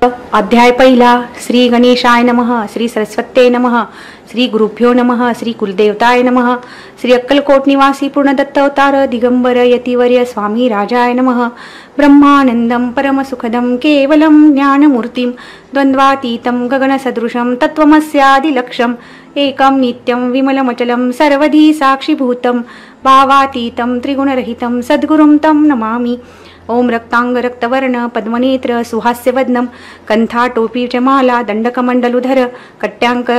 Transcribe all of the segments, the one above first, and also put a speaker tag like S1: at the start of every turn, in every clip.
S1: अध्याय पहिला. श्री गणेशाय नमः. श्री सरस्वत्ये नमः. श्री गुरुभ्यो नमः. श्री कुलदेवताय नमः. श्री अक्कलकोट निवासी पूर्णदत्त अवतार दिगंबर यतिवर्य स्वामी राजाय नमः. ब्रह्मानंदं परमसुखदं केवलं ज्ञानमूर्तिं द्वंद्वातीतं गगनसदृशं तत्त्वमस्यादिलक्ष्यम् एकं नित्यं विमलमचलं सर्वधी साक्षीभूतं भावातीतं त्रिगुणरहितं सद्गुरुं तं नमामि. ओम रक्तांग रक्तवर्ण पद्मनेत्र सुहास्यवदनम कंथा टोपी चमाला दंडकमंडलुधर कट्यांक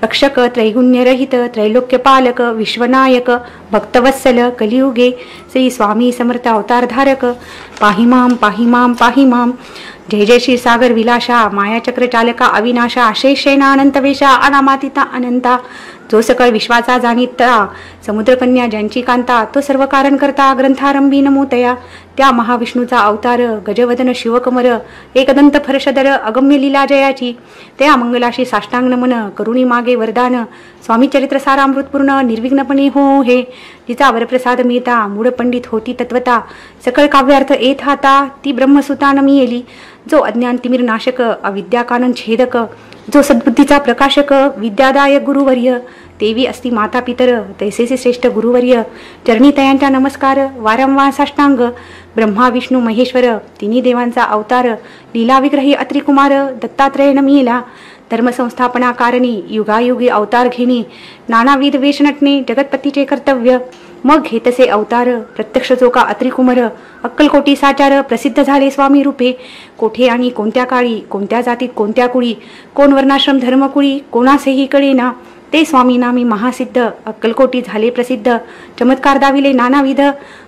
S1: रक्षक त्रैगुण्यरहित त्रैलोक्यपालक विश्वनायक भक्तवत्सल कलियुगे श्री स्वामी समर्थ अवतारधारक पाहिमाम पाहिमाम पाहिमाम. जय जय श्री सागर विलासा मायाचक्र चालका अविनाशा शेषेना अनंतवेशा अनामातिता अनंता. जो सकळ विश्वाचा जाणीता समुद्रकन्या ज्यांची कांता तो सर्व कारण करता ग्रंथारंभी नमोतया. त्या महाविष्णूचा अवतार गजवदन शिवकमर एकदंत फरशधर अगम्य लीला जयाची त्या मंगलाशी साष्टांग नमन करुणी मागे वरदान. स्वामी चरित्र सारामृतपूर्ण निर्विघ्नपणे हो हे. जिचा वरप्रसाद मिळता मूढ पंडित होती तत्वता सकळ काव्यार्थ येत हाता ती ब्रह्मसुता नमी येली. जो अज्ञान तिमिर नाशक अविद्या कानन छेदक जो सद्बुद्धीचा प्रकाशक विद्यादायक गुरुवर्य देवी असती माता पितर तैसेचे श्रेष्ठ गुरुवर्य. चरणी तयांच्या नमस्कार वारंवार साष्टांग. ब्रह्मा विष्णू महेश्वर तिन्ही देवांचा अवतार लीलाविग्रही अत्रिकुमार दत्तात्रय नमिला. धर्मसंस्थापना कारणी युगायुगी अवतार घेणे नानाविध वेश नटणे जगतपतीचे कर्तव्य. मग घेतसे अवतार प्रत्यक्ष जो का अत्रिकुमार अक्कलकोटी साचार प्रसिद्ध झाले स्वामी रूपे. कोठे आणि कोणत्या काळी कोणत्या जातीत कोणत्या कुळी कोण वर्णाश्रम धर्मकुळी कोणासेही कळेना ते स्वामी नामी महासिद्ध अक्कलकोटी झाले प्रसिद्ध. चमत्कार दाविले नानाविध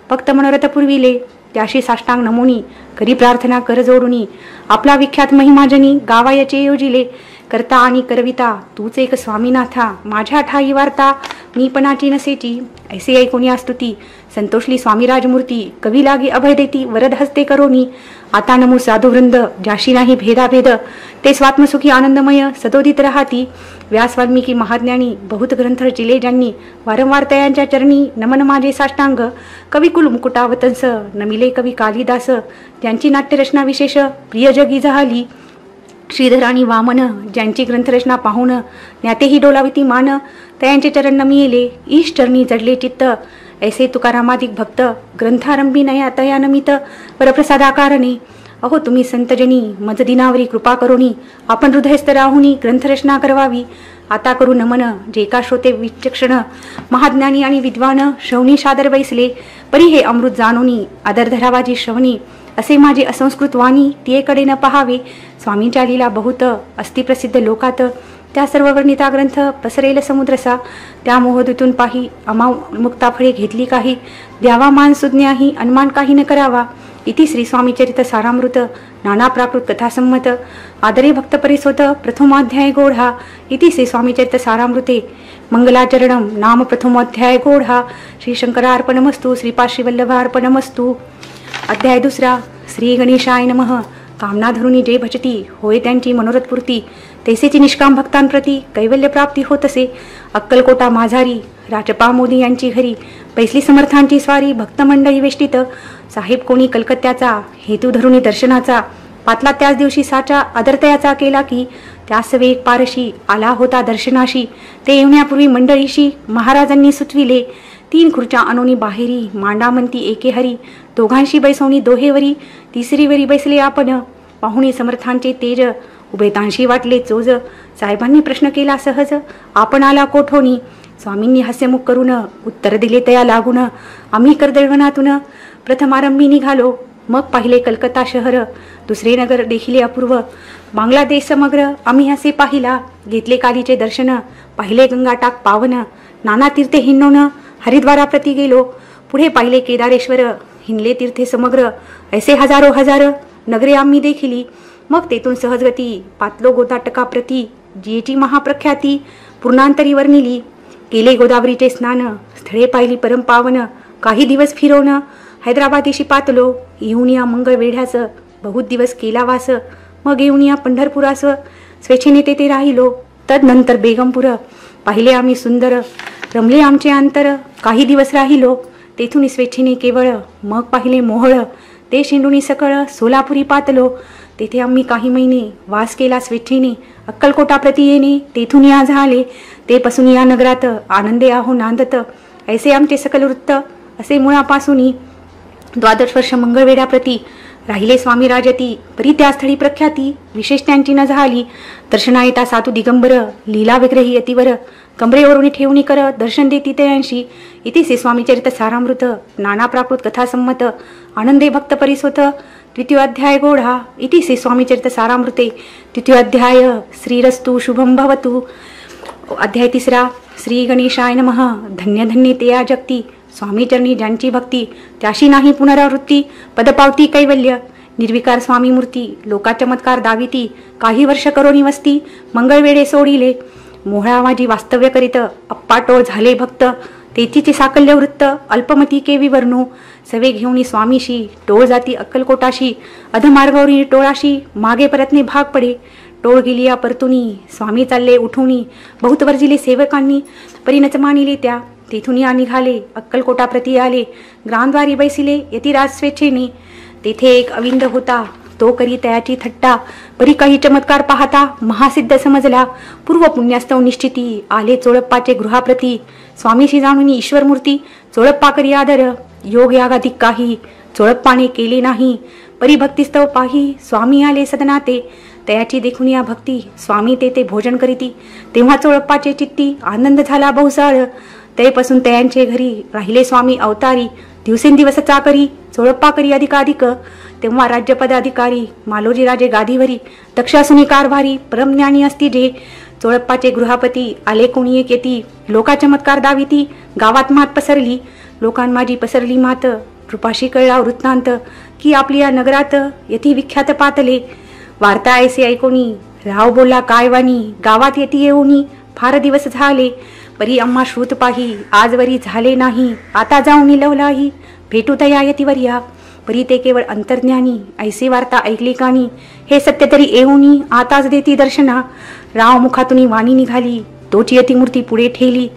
S1: भक्त मनोरथ पुरविले त्याशी साष्टांग नमोनी करी प्रार्थना कर जोडुनी. आपला विख्यात महिमाजनी गावायचे योजिले करता आणि करविता तूच एक स्वामीनाथा माझ्या ठाई वार्ता मी पणाची नसेची ऐसे ऐकून या स्तुती. संतोषली स्वामी राजमूर्ती कवी लागी अभय देती वरद हस्ते करोनी. आता नमो साधुवृंद ज्याशी नाही भेदाभेद ते स्वात्मसुखी आनंदमय सदोदित राहती. व्यास वाल्मिकी महाज्ञानी बहुत ग्रंथ रचिले ज्यांनी वारंवार तयांच्या चरणी नमन माझे साष्टांग. कविकुल मुकुटावतंस नमिले कवी कालिदास त्यांची नाट्यरचना विशेष प्रिय जगी झाली. श्रीधर आणि वामन ज्यांची ग्रंथरचना पाहून ज्ञातेही डोलाविती मान तयांचे चरण नमिले ईश चरणी जडले चित्त. ऐसे तुकारामादिक भक्त ग्रंथारंभी नया तया नमित वरप्रसादाकारणे. अहो तुम्ही संतजनी मज दिनावरी कृपा करोनी आपण हृदयस्थ राहुनी ग्रंथरचना करवावी. आता करू नमन जे का श्रोते विचक्षण महाज्ञानी आणि विद्वान श्रवणी सादर बैसले परी हे अमृत जाणोनी आदर धरावाजी श्रवणी. असे माझे असंस्कृत वाणी तियेकडे न पहावे. स्वामींच्या लीला बहुत अस्ति प्रसिद्ध लोकात त्या सर्व वर्णिता ग्रंथ पसरेल समुद्रसा. त्या मोहदूतून पाही अमाव मुक्ता फळे घेतली काही द्यावा मान सुज्ञाही अनुमान काही न करावा. इति श्री स्वामी चरित्र सारामृत नाना प्राकृत कथासम्मत आदरे भक्त परिसोत प्रथमाध्याय गोढा. इति श्री स्वामी चरित्र सारामृते मंगलाचरणम नाम प्रथमोध्याय गोढा. श्री शंकरार्पणमस्तु श्रीपाद श्रीवल्लभार्पणमस्तु. अध्याय दुसरा. श्री गणेशाय नमः. कामना धरुनी जे भजती होय त्यांची मनोरथपूर्ती तैसेची निष्काम भक्तांप्रती कैवल्य प्राप्ती होत असे. अक्कलकोटा माझारी राजपा मोदी यांची घरी पैसली समर्थांची स्वारी भक्त मंडळी वेष्टित. साहेब कोणी कलकत्त्याचा हेतू धरुनी दर्शनाचा पातला त्याच दिवशी साचा आदरतयाचा केला की त्यास वेग पारशी आला होता दर्शनाशी. ते येण्यापूर्वी मंडळीशी महाराजांनी सुचविले 3 खुर्च्या आणोनी बाहेरी मांडामंती एके हरी. दोघांशी बैसवणी दोहेवरी तिसरीवरी बैसले आपण. पाहुणे समर्थांचे तेज उभयतांशी वाटले चोज. साहेबांनी प्रश्न केला सहज आपण आला कोठोनी. स्वामींनी हास्यमुख करून उत्तर दिले तया लागून. आम्ही कर्दळवनातून प्रथमारंभी निघालो. मग पाहिले कलकत्ता शहर दुसरे नगर देखिले अपूर्व. बांगलादेश समग्र आम्ही असे पाहिला. घेतले कालीचे दर्शन पाहिले गंगाटाक पावन. नाना तीर्थे हिंडून हरिद्वाराप्रती गेलो. पुढे पाहिले केदारेश्वर हिंडले तीर्थे समग्र. ऐसे हजारो हजार नगरे आम्ही देखिली. मग तेथून सहजगती पातलो गोदाटकाप्रती जिची महाप्रख्याती पूर्णांतरी वर्णिली. केले गोदावरीचे स्नान स्थळे पाहिली परमपावन. काही दिवस फिरवून हैदराबादेशी पातलो. येऊन या मंगळ वेढ्यास बहुत दिवस केला वास. मग येऊन या पंढरपुरास स्वेच्छेने तेथे राहिलो. तदनंतर बेगमपूर पाहिले आम्ही सुंदर. रमले आमचे अंतर काही दिवस राहिलो. तेथून स्वेच्छेने केवळ. मग पाहिले मोहळ ते शेंडुनी सकळ सोलापुरी पातलो. तेथे आम्ही काही महिने वास केला स्वेच्छेने. अक्कलकोटाप्रती येणे तेथून या झाले. ते पासून या नगरात आनंदे आहो नांदत. ऐसे आमचे सकल वृत्त. असे मुळापासून 12 वर्ष मंगळवेढ्याप्रती राहिले स्वामी राजती. परी त्या स्थळी प्रख्याती विशेष त्यांची न झाली. दर्शना येता साधू दिगंबर लीला विग्रही यतीवर. कमरेवरून ठेवणी कर दर्शन देती तयांशी. इति से स्वामी चरित सारामृत. नाना प्राकृत कथा संमत. आनंदे भक्त परिसोत. द्वितीयोध्याय गोढा. इति से स्वामी चरित सारामृते. द्वितीयोध्याय श्रीरस्तु शुभम भवतु. अध्याय 3 श्री गणेशाय नमः. धन्य धन्य ते या जगती. स्वामी चरणी ज्यांची भक्ती त्याशी नाही पुनरावृत्ती. पदपावती कैवल्य. निर्विकार स्वामी मूर्ती. लोका चमत्कार दाविती. काही वर्ष करोनी वस्ती. मंगळवेढे सोडिले. मोहळा माझी वास्तव्य करीत. अप्पाटोळ झाले भक्त. तेचीचे साकल्य वृत्त. अल्पमती केवी वर्णू. सवे घेऊनी स्वामीशी. टोळ जाती अक्कलकोटाशी. अधमार्गावरी टोळाशी. मागे परतणे भाग पडे. टोळ गेली या परतुनी. स्वामी चालले उठुनी. बहुत वर्जिले सेवकांनी. परिणच मानिले त्या. तेथून या निघाले. अक्कलकोटाप्रती आले. ग्रामद्वारी बैसिले यतिराज स्वेच्छेने. तेथे एक अविंद होता. तो करी तयाची थट्टा. परी काही चमत्कार पाहता महासिद्ध समजला. पूर्व पुण्यास्तव निश्चिती. आले चोळप्पाचे गृहाप्रती. स्वामीशी जाणून ईश्वर मूर्ती. चोळप्पा करी आदर. योग यागाधिक काही चोळप्पाने केले नाही. परी भक्तिस्तव पाही. स्वामी आले सदनाते. तयाची देखून या भक्ती. स्वामी ते भोजन करीती. तेव्हा चोळप्पाचे चित्ती. आनंद झाला बहुसाळ. तेपासून तयांचे घरी राहिले स्वामी अवतारी. दिवसेंदिवस चाकरी. चोळप्पा करी अधिकाधिक. तेव्हा राज्यपदाधिकारी. मालोजी राजे गादीवरी. दक्षासुनी कारभारी. परमज्ञानी असती जे. चोळप्पाचे गृहापती. आले कोणी एक येती. लोका चमत्कार दाविती. गावात मात पसरली. लोकांमाजी पसरली मात. कृपाशी कळला वृत्तांत. की आपली या नगरात यती विख्यात पातले. वार्ता ऐसे ऐकोनी. राव बोलला काय वाणी. गावात येती येऊनी. फार दिवस झाले. परी आम्हा श्रुत पाही. आजवरी झाले नाही. आता जाऊन लवलाही. भेटू तया यतीवर्या. परी ते केवळ अंतर्ज्ञानी. ऐसे वार्ता ऐकली कानी. हे सत्य तरी येऊनी. आताच देती दर्शना. राव मुखातून वाणी निघाली. तोची यती मूर्ती पुढे ठेली.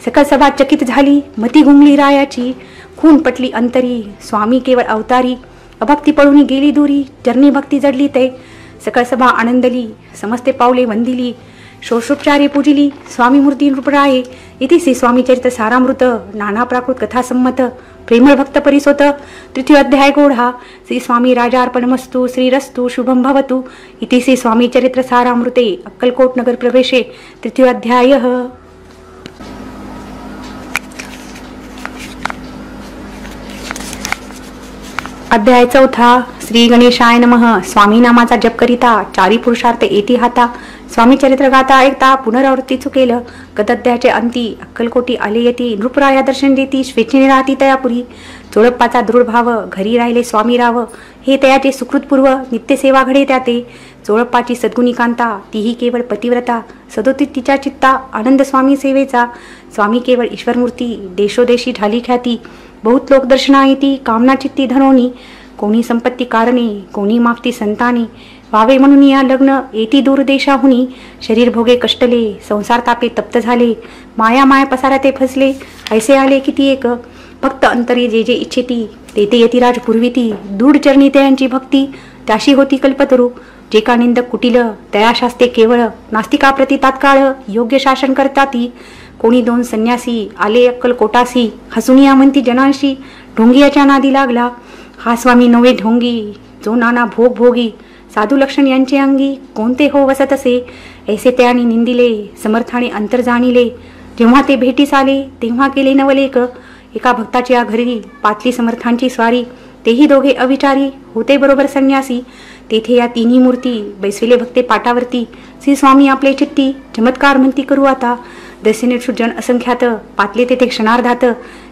S1: सकल सभा चकित झाली. मती घुमली रायाची. खून पटली अंतरी. स्वामी केवळ अवतारी. अभक्ती पळून गेली दुरी. चरणी भक्ती जडली ते. सकळ सभा आनंदली. समस्ते पावले वंदिली. षोडशोपचारे पूजिली. स्वामी मूर्ती नृपराये. इति श्री स्वामी चरित सारामृत. नाना प्राकृत कथा संमत. प्रेमळ भक्त परिसोत. तृतीयोध्याय गोढा. श्री स्वामी राजार्पणमस्तु. श्रीरस्तु शुभम भवतु. इति श्री स्वामी चरित्र सारामृते. अक्कलकोट नगर प्रवेशे. तृतीयोध्याय. अध्याय 4 श्री गणेशाय नमः. स्वामी नामाचा जप करिता. चारी पुरुषार्थ येती हाता. स्वामी चरित्र गाता ऐकता. पुनरावृत्ती चुकेल. गदध्याचे अंती. अक्कलकोटी आले येती. नृपराया दर्शन देती. स्वेच्छेने राहती तयापुरी. चोळप्पाचा दृढ भाव. घरी राहिले स्वामी राव. हे तयाचे सुकृतपूर्व. नित्यसेवा घडे त्याते. चोळप्पाची सद्गुणी कांता. तीही केवळ पतिव्रता. सदोतीत तिच्या चित्ता. आनंद स्वामी सेवेचा. स्वामी केवळ ईश्वरमूर्ती. देशोदेशी ढाली ख्याती. बहुत लोक दर्शना येती. कामना चित्ती धनोनी. कोणी संपत्ती कारणे. कोणी मागती संताने. व्हावे म्हणून या लग्न. येती दूर देशाहुनी. शरीर भोगे कष्टले. संसार तापे तप्त झाले. माया माया पसारा ते फसले. ऐसे आले किती एक. फक्त अंतरी जे जे इच्छिती. ते यतिराज पुरविती. दूढ चरणी तयांची भक्ती. त्याशी होती कल्पतरू. जे का निंदक कुटिल. तया शास्ते केवळ. नास्तिकाप्रती तात्काळ. योग्य शासन करताती. कोणी 2 संन्यासी. आले अक्कलकोटासी. हसुनिया म्हणती जनांशी. ढोंगियाच्या नादी लागला. हा स्वामी नवे ढोंगी. जो नाना भोग भोगी. साधू लक्षण यांचे अंगी. कोणते हो वसत असे. ऐसे त्याने निंदिले. समर्थाने अंतर जाणिले. जेव्हा ते भेटीस आले. तेव्हा केले नवलेक. एका भक्ताच्या घरी पातली समर्थांची स्वारी. तेही दोघे अविचारी. होते बरोबर संन्यासी. तेथे या तिन्ही मूर्ती. बैसविले भक्ते पाटावरती. श्री स्वामी आपले चित्ती. चमत्कार म्हणती करू आता. दर्शनेक्षु जन असंख्यात. पातले तेथे क्षणार्धात.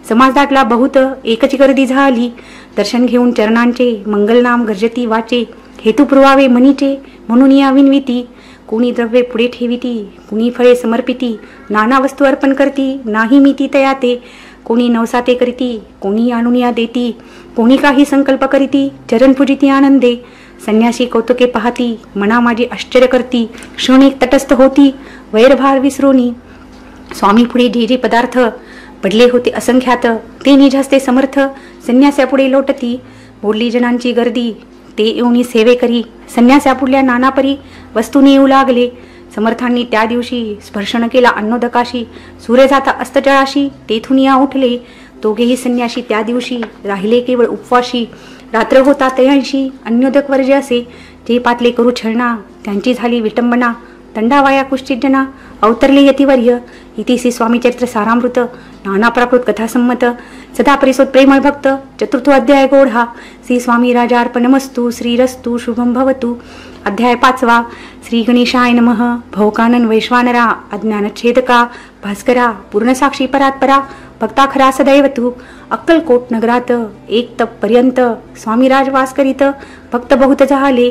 S1: समाज दाटला बहुत. एकच गर्दी झाली. दर्शन घेऊन चरणांचे. मंगलनाम गर्जती वाचे. हेतू पुरवावे मनीचे. म्हणून या विनविती. कोणी द्रव्ये पुढे ठेविती. कुणी फळे समर्पिती. नाना वस्तू अर्पण करती. नाही मिती तयाते. कोणी नवसाते करीती. कोणी आणून या देती. कोणी काही संकल्प करीती. चरण पूजिती आनंदे. संन्यासी कौतुके पाहती. मना माझी आश्चर्य करती. क्षणिक तटस्थ होती. वैरभार विसरोनी. स्वामी पुढे जे जे पदार्थ पडले होते असंख्यात. ते निजास्ते समर्थ. संन्यासापुढे लोटती. बोलली जनांची गर्दी. ते येऊनी सेवे करी. संन्यासा पुढल्या नानापरी वस्तूने येऊ लागले. समर्थांनी त्या दिवशी स्पर्शन केला अन्नोदकाशी. सूर्य जाता अस्तजळाशी तेथून या उठले. दोघेही संन्याशी त्या दिवशी राहिले केवळ उपवाशी. रात्र होता तयांशी अन्नोदक वर्ज असे. जे पातले करू छळणा त्यांची झाली विटंबना. दंडावाया कुश्चिजना अवतरले यतिवर्य. इतिसी स्वामी चरित्र सारामृत नाना प्राकृत कथासंमत. सदा परिसोत प्रेमळ भक्त चतुर्थ अध्याय गोढा. श्री स्वामी राजार्पणमस्तु. श्रीरस्तु शुभम भवतु. अध्याय 5. श्री गणेशाय नमः. भवकानन वैश्वानरा अज्ञानच्छेदका भास्करा पूर्णसाक्षी परात्परा भक्ता खरा सदैव तू. अक्कलकोट नगरात एक तप पर्यंत स्वामी राजवास करीत. भक्त बहुत झाले.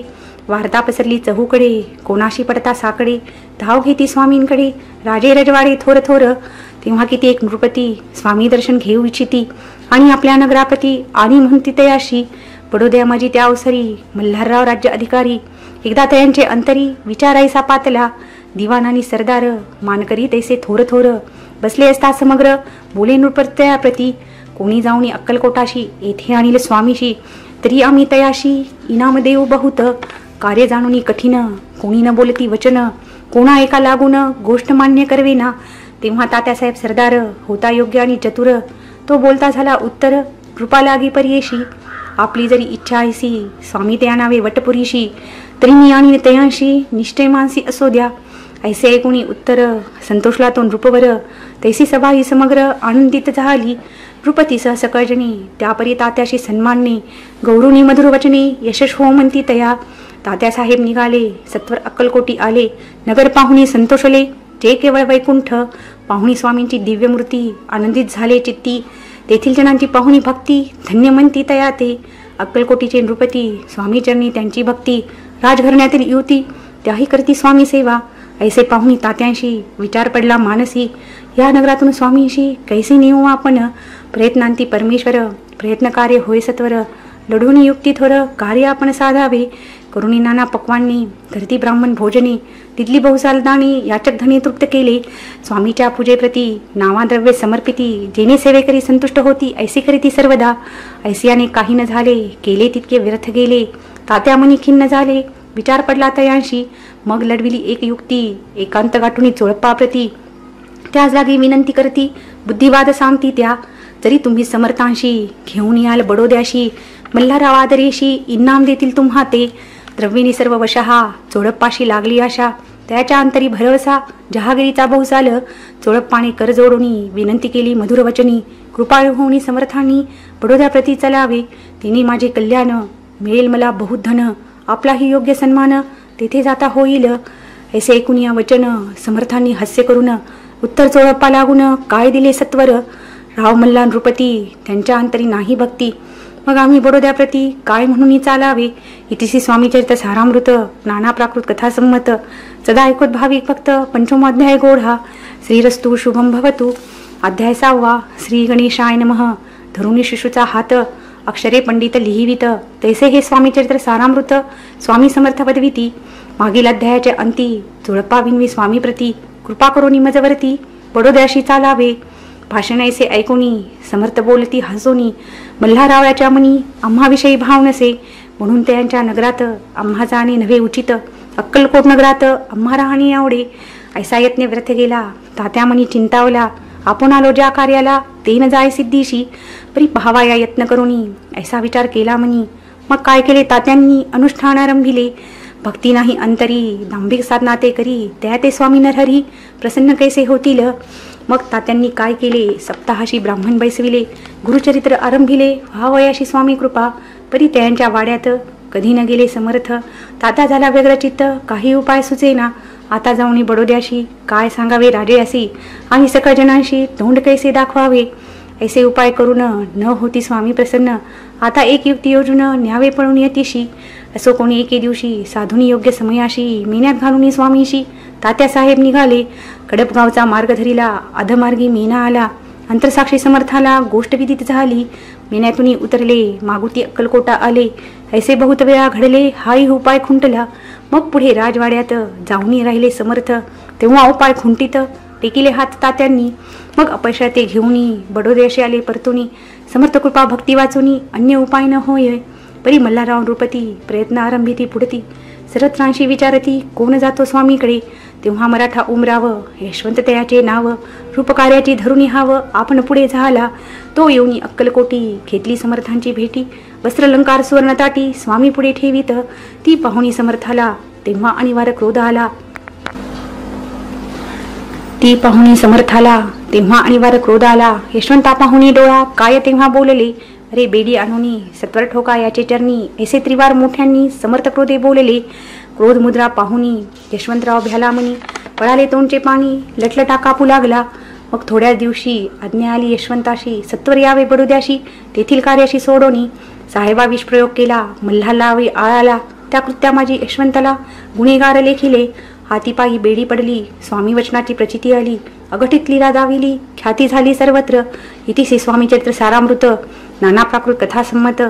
S1: वार्ता पसरली चहूकडे कोणाशी पडता साकडे. धाव घेती स्वामींकडे राजे रजवाडे थोर थोर. तेव्हा किती एक नृपती स्वामी दर्शन घेऊ इच्छिती. आणि आपल्या नगरापती आणि म्हणती तयाशी. बडोद्या माझी त्या अवसरी मल्हारराव राज्य अधिकारी. एकदा तयांचे अंतरी विचारायसा पातला. दिवानानी सरदार मानकरी तैसे थोर थोर. बसले असता समग्र बोले नृपत्या प्रती. कोणी जाऊनी अक्कलकोटाशी येथे आणील स्वामीशी. तरी आम्ही तयाशी इनाम देऊ बहुत. कार्य जाणूनी कठीण कोणी न बोलती वचन. कोणा एका लागून गोष्ट मान्य करवेना. तेव्हा तात्यासाहेब सरदार होता योग्य आणि चतुर. तो बोलता झाला उत्तर कृपा लागी पर्येशी. आपली जरी इच्छा ऐसी स्वामी त्या नावे वटपुरीशी. तरी मी आणि तयांशी निश्चय मानसी असो द्या. ऐसे ऐकुणी उत्तर संतोषला तो नृपवर. तैसी सभा ही समग्र आनंदित झाली. नृपतीसह सकळजनी त्यापरी तात्याशी सन्मानने गौरवनी मधुर वचने यशस्वी हो म्हणती तया. तात्यासाहेब निघाले सत्वर अक्कलकोटी आले. नगर पाहुणी संतोषले जे केवळ वैकुंठ. पाहुणी स्वामींची दिव्यमूर्ती आनंदित झाले चित्ती. तेथील जणांची पाहुणी भक्ती धन्य म्हणती तया ते. अक्कलकोटीचे नृपती स्वामी चरणी त्यांची भक्ती. राजघराण्यातील युवती त्याही करती स्वामी सेवा. ऐसे पाहुणी तात्यांशी विचार पडला मानसी. या नगरातून स्वामींशी कैसे नेऊ आपण. प्रयत्नांती परमेश्वर प्रयत्न कार्य होय सत्वर. लढून युक्ती थोर कार्य आपण साधावे. करुणी नाना पक्वांनी धरती ब्राह्मण भोजने. तिथली बहुसाल दाणी याचक धनी तृप्त केले. स्वामीच्या पूजेप्रती नावाद्रव्य समर्पिती. जेणे सेवेकरी संतुष्ट होती ऐसे करीती सर्वदा. ऐसियाने काही न झाले केले तितके व्यर्थ गेले. तात्या मनी खिन्न झाले विचार पडला तयांशी. मग लढविली एक युक्ती एकांत गाठुनी चोळप्पाप्रती. त्याच लागी विनंती करती बुद्धिवाद सांगती त्या. जरी तुम्ही समर्थांशी घेऊन याल बडोद्याशी. मल्हारराव आदरेशी इनाम देतील तुम्हा ते. द्रव्यनी सर्व वशहा चोळप्पाशी लागली आशा. त्याच्या अंतरी भरवसा जहागिरीचा बहुसाल. चोळप्पाने कर जोडूनी विनंती केली मधुर वचनी. कृपाळू होऊनी समर्थांनी बडोद्याप्रती चलावे. तिने माझे कल्याण मिळेल मला बहुत धन. आपलाही योग्य सन्मान तेथे जाता होईल. ऐसे ऐकून या वचन समर्थांनी हास्य करून. उत्तर चोळप्पा लागून काय दिले सत्वर. राव मल्ला नृपती त्यांच्या अंतरी नाही भक्ती. मग आम्ही बडोद्याप्रती काय म्हणून चालावे. इतिसी स्वामी चरित्र सारामृत नाना प्राकृत कथासंमत. सदा ऐकत भाविक भक्त पंचमोध्याय गोढा. श्रीरस्तु शुभम भवतु. अध्याय 6. श्री गणेशाय नमः. धरुणी शिशूचा हात अक्षरे पंडित लिहिवित. तैसे हे स्वामी चरित्र सारामृत स्वामी समर्थ पदविती. मागील अध्यायाच्या अंती चोळप्पा विनवी स्वामी प्रती. कृपा करोनी मजवरती बडोद्याशी चालावे. भाषण ऐसे ऐकोनी समर्थ बोलती हसोनी. मल्हाररावच्या मनी आम्हाविषयी भाव नसे. म्हणून त्यांच्या नगरात आम्हा जाणे नव्हे उचित. अक्कलकोट नगरात आम्हा राहणे आवडे. ऐसा यत्न व्यर्थ गेला तात्या मनी चिंतावला. आपण आलो ज्या कार्याला ते न जाय सिद्धीशी. परी पाहावा या यत्न करुनी ऐसा विचार केला मनी. मग काय केले तात्यांनी अनुष्ठान आरंभिले. भक्ती नाही अंतरी दांभिक साधना ते करी. त्या ते स्वामी नरहरी प्रसन्न कैसे होतील. मग तात्यांनी काय केले सप्ताहाशी ब्राह्मण बैसविले. गुरुचरित्र आरंभिले व्हावयाशी स्वामी कृपा. परी त्यांच्या वाड्यात कधी न गेले समर्थ. तात्या झाला व्यग्र चित्त काही उपाय सुचेना. आता जाऊनी बडोद्याशी काय सांगावे राजे असे. आणि सकळ जनांशी तोंड कैसे दाखवावे. ऐसे उपाय करून न होती स्वामी प्रसन्न. आता एक युक्ती योजून न्यावे पळून यतीशी. असो कोणी एके दिवशी साधुनी योग्य समयाशी. मेन्यात घालून स्वामीशी तात्यासाहेब निघाले. कडपगावचा मार्ग धरिला अधमार्गी मेना आला. अंतरसाक्षी समर्थाला गोष्ट विदित झाली. मेन्यातून उतरले मागुती अक्कलकोटा आले. ऐसे बहुत वेळा घडले हाही उपाय खुंटला. मग पुढे राजवाड्यात जाऊनी राहिले समर्थ. तेव्हा उपाय खुंटीत टेकिले हात तात्यांनी. मग अपयशा ते घेऊनी बडोद्याशी आले परतुनी. समर्थ कृपा भक्ती वाचुनी अन्य उपाय न होय. परी मल्हारराव नृपती प्रयत्न आरंभिती पुढती. सरत्रांशी विचारती कोण जातो स्वामीकडे. तेव्हा मराठा उमराव यशवंत तयाचे नाव. रूपकार्याची धरुणी हाव आपण पुढे झाला. तो येऊनी अक्कलकोटी घेतली समर्थांची भेटी. वस्त्रलंकार सुवर्णताटी स्वामी पुढे ठेवीत. ती पाहुणी समर्थाला तेव्हा अनिवार्य क्रोध आला. यशवंता पाहुणी डोळा काय तेव्हा बोलले. अरे बेडी आणुनी सत्वर ठोका याचे चरणी. ऐसे त्रिवार मोठ्यांनी समर्थ क्रोधे बोलले. क्रोध मुद्रा पाहुनी यशवंतराव भ्याला मनी. पळाले तोंडचे पाणी लटलटा कापू लागला. मग थोड्या दिवशी आज्ञा आली यशवंताशी. सत्वर यावे बडोद्याशी तेथील कार्याशी सोडोनी. साहेबा विषप्रयोग केला मल्हारला आळाला. त्या कृत्या माझी यशवंताला गुन्हेगार लेखिले. हातीपायी बेडी पडली स्वामी वचनाची प्रचिती आली. अघटित लीला दाविली ख्याती झाली सर्वत्र. इतिश्री स्वामी चरित्र सारामृत नाना प्राकृत कथा संमत.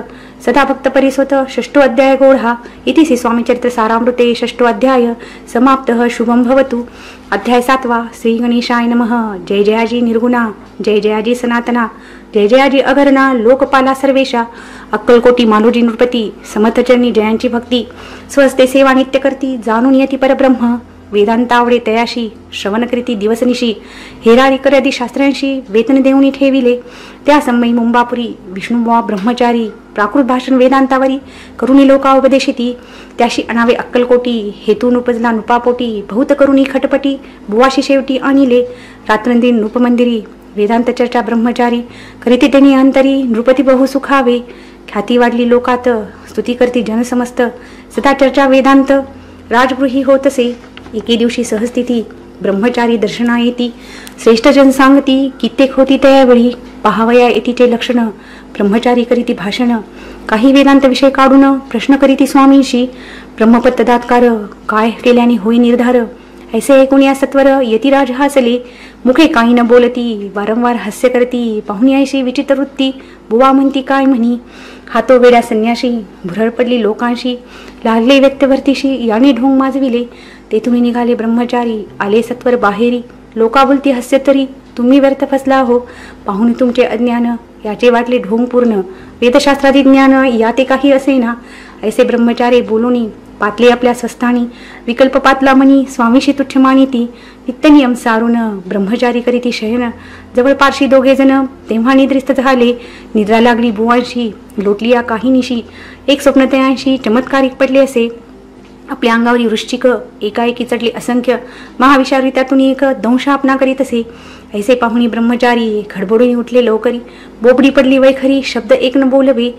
S1: सदा भक्त परिसोत षष्ठो अध्याय गोढा. इतिश्री स्वामी चरित्र सारामृते षष्ठो अध्याय समाप्त. शुभम भवतु. अध्याय 7. श्री गणेशाय नमः. जय जयाजी निर्गुणा. जय जयाजी सनातना. जय जयाजी अघरणा. लोकपाला सर्वेशा. अक्कलकोटी मालोजी नृपती समर्थचरणी जयांची भक्ती. स्वस्ते सेवा नित्य करती जाणून येती परब्रह्म. वेदांतावडे तयाशी श्रवण करीती दिवसनिशी. हेरारी करदी शास्त्रांशी वेतन देऊनी ठेविले. त्या संमयी मुंबापुरी विष्णुबुवा ब्रह्मचारी. प्राकृत भाषण वेदांतावरी करुणी लोका उपदेशिती. त्याशी अनावे अक्कलकोटी हेतून उपजला नृपापोटी. बहुत करुणी खटपटी बुवाशी शेवटी आणिले. रात्रंदिन नृपमंदिरी वेदांत चर्चा ब्रह्मचारी. करीती त्यांनी अंतरी नृपती बहु सुखावे. ख्याती वाढली लोकात स्तुती करती जनसमस्त. सदा चर्चा वेदांत राजगृही होतसे. एके दिवशी सहस्थिती ब्रह्मचारी दर्शना येती. श्रेष्ठ जन सांगती कित्येक होती त्यावेळी. पहावया येतीचे लक्षण ब्रह्मचारी करीती भाषण. काही वेदांत विषय काढून प्रश्न करीती स्वामींशी. ब्रह्मपद दातकार काय केल्याने होई निर्धार. ऐसे ऐकून या सत्वर यतिराज हसले. मुखे काही न बोलती वारंवार हास्य करती. पाहुणी ऐशी विचित्र वृत्ती बुवा म्हणती काय म्हणी. हातो वेड्या संन्याशी भुरळ पडली लोकांशी. लागले व्यक्तवर्तीशी याने ढोंग माजविले. तेथून निघाले ब्रह्मचारी आले सत्वर बाहेरी. लोका बोलती हास्य तरी तुम्ही व्यर्थ फसला हो. पाहुणे तुमचे अज्ञान याचे वाटले ढोंग पूर्ण. वेदशास्त्रादी ज्ञान याते काही असेना. ऐसे ब्रह्मचारी बोलूनी पातले आपल्या स्वस्थानी. विकल्प पातला मनी स्वामीशी तुच्छ मानिती. नित्य नियम सारून ब्रह्मचारी करीती शयन. जवळ पारशी दोघे जण तेव्हा निद्रिस्त झाले. निद्रा लागली बुवांशी लोटली या काही निशी. एक स्वप्न तयांशी चमत्कारिक पडले असे. आपल्या अंगावरी वृश्चिक एकाएकी चढली असंख्य. महाविषारी त्यातून एक दंश आपणा करीत असे. ऐसे पाहुणी ब्रह्मचारी खडबडून उठले लवकरी. बोबडी पडली वैखरी शब्द एक न बोलवे.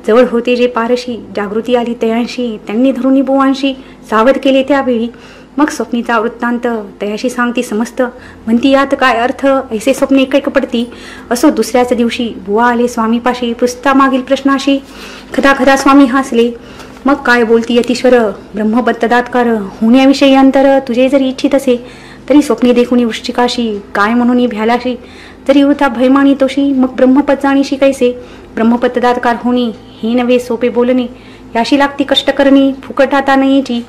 S1: जवळ होते जे पारशी जागृती आली तयांशी. त्यांनी धरुणी बुवांशी सावध केले त्यावेळी. मग स्वप्नीचा वृत्तांत तयाशी सांगती समस्त. म्हणती यात काय अर्थ ऐसे स्वप्न एक पडती. असो दुसऱ्याच दिवशी बुवा आले स्वामीपाशी. पृष्ठा मागील प्रश्नाशी खदा खदा स्वामी हसले. मग काय बोलती यतीश्वर ब्रह्मबद्धदात्कार. होण्याविषयी अंतर तुझे जरी इच्छित असे तरी स्वप्नी देखुनी वृश्चिकाशी. काय म्हणून भ्यालाशी जरी वृथा भयमानी तोशी. मग ब्रह्मपद जाणीशी कैसे. ब्रह्मपद्धदात्कार होणी हे नव्हे सोपे बोलणे. याशी लागती कष्ट करणे फुकट आता नयेची.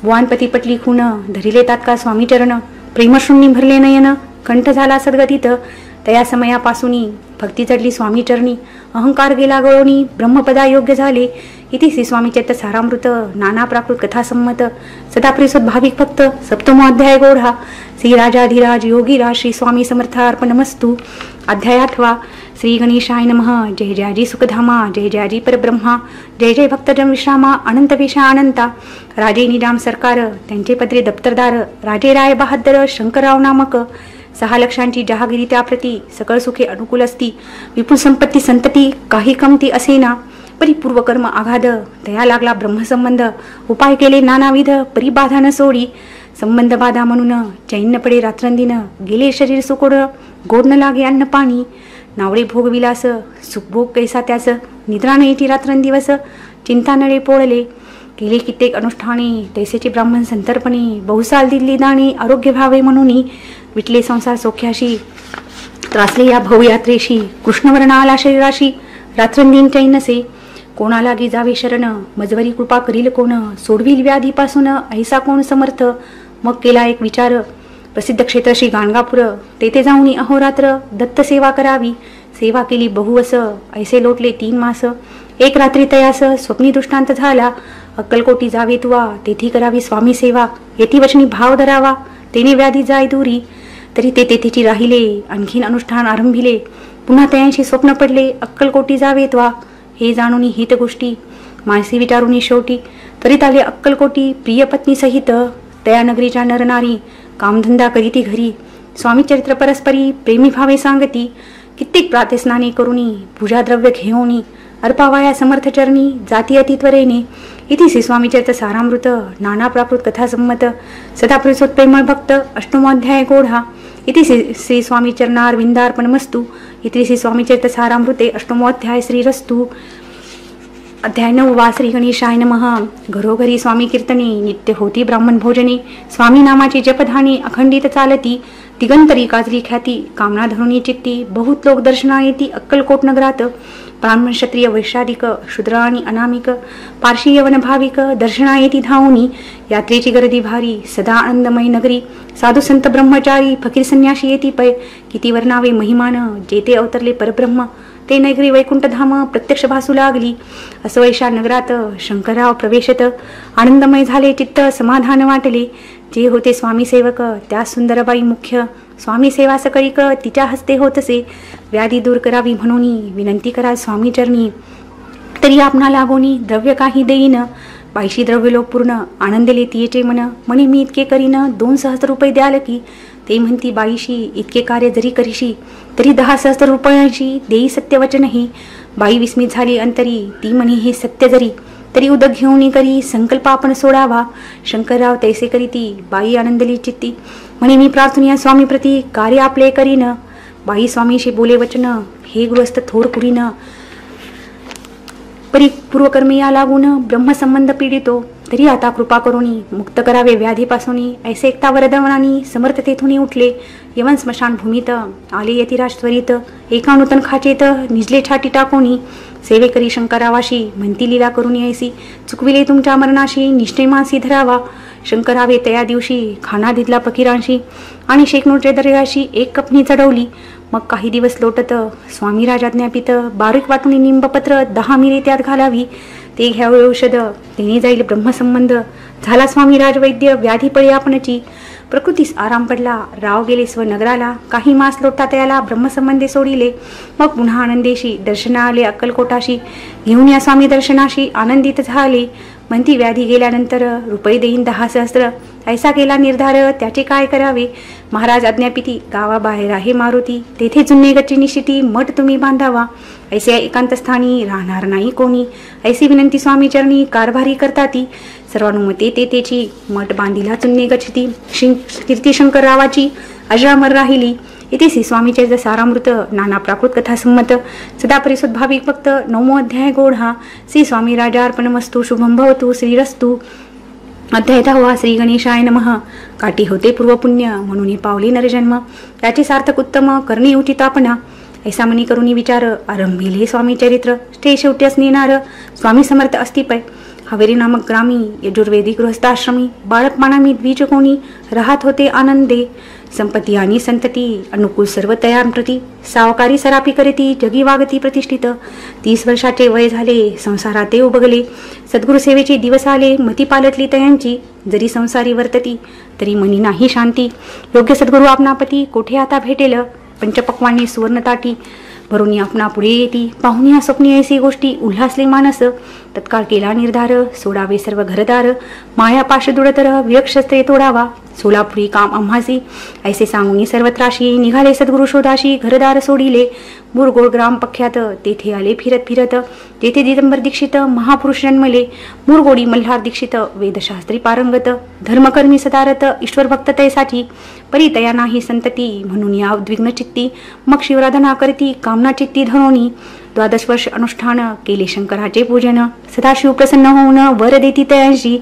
S1: बुवानपती पटली खून धरिले तात्काळ स्वामी चरण. प्रेमशृंनी भरले नयन कंठ झाला सद्गतीत. तया समयापासूनी भक्ती चढली स्वामी चरणी. अहंकार गेला गळोनी ब्रह्मपदा योग्य झाले. इति श्री स्वामी चरित्र सारामृत नाना प्राकृत कथा संमत. सदा प्रिसोत भाविक भक्त सप्तमो अध्याय गोढा. श्री राजाधिराज योगीराज श्री स्वामी समर्थार्पणमस्तु. अध्याय 8. श्री गणेशाय नमः. जय जयाजी सुखधामा. जय जयाजी परब्रह्मा. जय जय भक्तजन विश्रामा. अनंत विषा अनंता. राजे निजाम सरकार त्यांचे पदरे दप्तरदार. राजे राय बहादर शंकरराव नामक. 6 लक्षांची जहागिरी त्याप्रती. सकळ सुखे अनुकूल असती. विपुल संपत्ती संतती काही कमती असेना. परिपूर्व कर्म आघाद तया लागला ब्रह्मसंबंध. उपाय केले नानाविध परिबाधा न सोडी. संबंध बाधा म्हणून चैन्य पडे रात्रंदिन. गेले शरीर सुकोड गोड न लागे अन्न पाणी. नावडे भोग विलास सुखभोग कैसा त्यास. निद्रा न येती रात्रंदिवस चिंता नळे पोळले. केले कित्येक अनुष्ठाने तैसेचे ब्राह्मण संतर्पणे. बहुसाल दिल्ली दाणे आरोग्य व्हावे म्हणून. विटले संसार सौख्याशी त्रासले या भवयात्रेशी. कृष्णवर्ण आला शरीराशी रात्रंदिन चैनसे. कोणा लागी जावे शरण मजवरी कृपा करील कोण. सोडविल व्याधीपासून ऐसा कोण समर्थ. मग केला एक विचार प्रसिद्ध क्षेत्र श्री गाणगापूर. तेथे जाऊन अहोरात्र दत्त सेवा करावी. सेवा केली बहुवस ऐसे लोटले 3 मास. एक रात्री तयास स्वप्नी दृष्टांत झाला. अक्कलकोटी जावे तुवा, तेथी करावी स्वामी सेवा. येथी वचनी भाव धरावा, तेने व्याधी जाय दुरी. तरी ते तेथेची राहिले, आणखीन अनुष्ठान आरंभिले. पुन्हा तयांशी स्वप्न पडले, अक्कलकोटी जावे त्वा. हे जाणून हित गोष्टी मानसी विचारुनी शेवटी. त्वरित आले अक्कलकोटी प्रिय पत्नी सहित. तया नगरीच्या नरनारी कामधंदा करीती घरी. स्वामी चरित्र परस्परी प्रेमी भावे सांगती. कित्येक प्रातस्नाने करुनी पूजा द्रव्य घेऊनी. अर्पावाया समर्थ चरणी जाती अति त्वरेने. इति श्री स्वामी चरित्र सारामृत नाना प्राकृत कथा संमत सदा परिसोत प्रेमळ भक्त अष्टमोध्याय गोढा. इति श्री स्वामी चरणारविंदार्पणमस्तु. इति श्री स्वामी चरित्र सारामृते अष्टमोध्याय श्रीरस्तु. अध्याय 9 श्री गणेशाय नमः. घरोघरी स्वामी कीर्तने नित्य होती ब्राह्मण भोजने. स्वामी नामाची जपधाने अखंडित चालती. दिगंतरी काजरी ख्याती कामना धरुणी चित्ती. बहुत लोक दर्शना येती अक्कलकोट नगरात. ब्राह्मण क्षत्रिय वैशाधिक शूद्र आणि अनामिक पारशी यवन भाविक दर्शना येती धावनी. यात्रेची गर्दी भारी सदा आनंदमय नगरी. साधू संत ब्रह्मचारी फकीर संन्याशी येती पै. किती वर्णावे महिमान जेते अवतरले परब्रह्म. ते नगरी वैकुंठ धाम प्रत्यक्ष भासू लागली. असवैशा नगरात शंकरराव प्रवेशत. आनंदमय झाले चित्त समाधान वाटले. जे होते स्वामी सेवक त्या सुंदरबाई मुख्य. स्वामी सेवा सकळीक तिच्या हस्ते होतसे. व्याधी दूर करावी म्हणून विनंती करा स्वामी चरणी. तरी आपणा लागोनी द्रव्य काही देईन. बाईशी द्रव्य लोक पूर्ण आनंदले तियेचे मन. म्हणे मी इतके करीन 2,000 रुपये द्याल की. ते म्हणती बाईशी इतके कार्य जरी करीशी तरी 10,000 रुपयांशी देई सत्यवचनही. बाई विस्मित झाली अंतरी. ती म्हणे हे सत्य जरी तरी उदक घेऊन करी संकल्प आपण सोडावा. शंकरराव तैसे करीती. बाई आनंदली चित्ती. म्हणे मी प्रार्थनीय स्वामी प्रती कार्य आपले करीन. बाई स्वामीशी बोले वचन. हे गृहस्थ थोर पुरीन. परी पूर्वकर्मी या लागून ब्रह्मसंबंध पीडितो. तरी आता कृपा करुनी मुक्त करावे व्याधीपासून. ऐसे एकता वरदवनानी समर्थ तेथून उठले. यवन स्मशान भूमीत आले यतिराज त्वरित. एका नूतन खाचेत निजले छाटी टाकोनी. सेवे करी शंकरावाशी म्हणती लीला करून ऐसी. चुकविले तुमच्या मरणाशी निष्ठेमासी धरावा. शंकरावे तया दिवशी खाना दिदला फकीरांशी. आणि शेकनोटच्या दर्याशी एक कपनी चढवली. मग काही दिवस लोटत स्वामी राजाज्ञापित. बारीक वाटून निंबपत्र 10 मिरे त्यात घालावी. ते घ्यावे औषध तेने जाईल ब्रह्मसंबंध. झाला स्वामी राजवैद्य व्याधी पळे आपणची. प्रकृतीस आराम पडला. राव गेले स्वनगराला. काही मास लोटता त्याला ब्रह्मसंबंधे सोडिले. मग पुन्हा आनंदेशी दर्शना आले अक्कलकोटाशी. घेऊन या स्वामी दर्शनाशी आनंदित झाले. म्हणती व्याधी गेल्यानंतर रुपये देईन 10,000. ऐसा केला निर्धार त्याचे काय करावे. महाराज आज्ञापिती गावाबाहेर आहे मारुती. तेथे जुन्ने गच्ची निश्चिती मठ तुम्ही बांधावा. ऐसे एकांत स्थानी राहणार नाही कोणी. ऐसी विनंती स्वामी चरणी कारभारी करताती. सर्वानुमते ते तेची मठ बांधिला चुन्ने गच्छती. कीर्ती शंकररावाची अजरामर राहिली. इथे श्री स्वामीचे सारामृत नाना प्राकृत कथा संमत सदा परिसुत भाविक भक्त 9 अध्याय गोढा. श्री स्वामी राजार्पणमस्तु. शुभम भवतु. श्रीरस्तु. अध्याय 10 श्री गणेशाय नमः. काठी होते पूर्वपुण्य म्हणून हे पावले नरजन्म. त्याचे सार्थक उत्तम करणे उचित आपणा. ऐसा मनी करुनी विचार आरंभिले स्वामी चरित्र. ते शेवटी नेणार स्वामी समर्थ अस्तिपय. हवेरी नामक ग्रामी यजुर्वेदी गृहस्थाश्रमी. बाळकपणामी द्विज कोणी राहत होते आनंदे. संपत्ती आणि संतती अनुकूल सर्व तयांप्रती. सावकारी सरापी करीती जगी वागती प्रतिष्ठित. 30 वर्षाचे वय झाले संसारात ते उबगले. सद्गुरु सेवेचे दिवस आले मती पालटली तयांची. जरी संसारी वर्तती तरी मनी नाही शांती. योग्य सद्गुरु आपणापती कोठे आता भेटेल. पंचपक्वाने सुवर्ण ताटी भरून आपणा पुढे येती. पाहुणी या स्वप्नी ऐसी गोष्टी उल्हासले मानस. तत्काळ केला निर्धार सोडावे सर्व घरदार. माया पाश दुडतर वियक्षस्त्रे तोडावा. सोलापुरी काम आम्हासी ऐसे सांगून सर्वत्राशी. निघाले सद्गुरु शोधाशी घरदार सोडिले. मुरगोळ ग्राम पख्यात तेथे आले फिरत फिरत. तेथे दिगंबर दीक्षित महापुरुष जन्मले. मुरगोडी मल्हार दीक्षित वेदशास्त्री पारंगत. धर्मकर्मी सदारत ईश्वर भक्त तैसाठी. परी तया नाही संतती म्हणून या उद्विग्न चित्ती. मग शिवराधना करती कामना चित्ती धरोनी. 12 वर्ष अनुष्ठान केले शंकराचे पूजन. सदाशिव प्रसन्न होऊन वर देती तयांशी.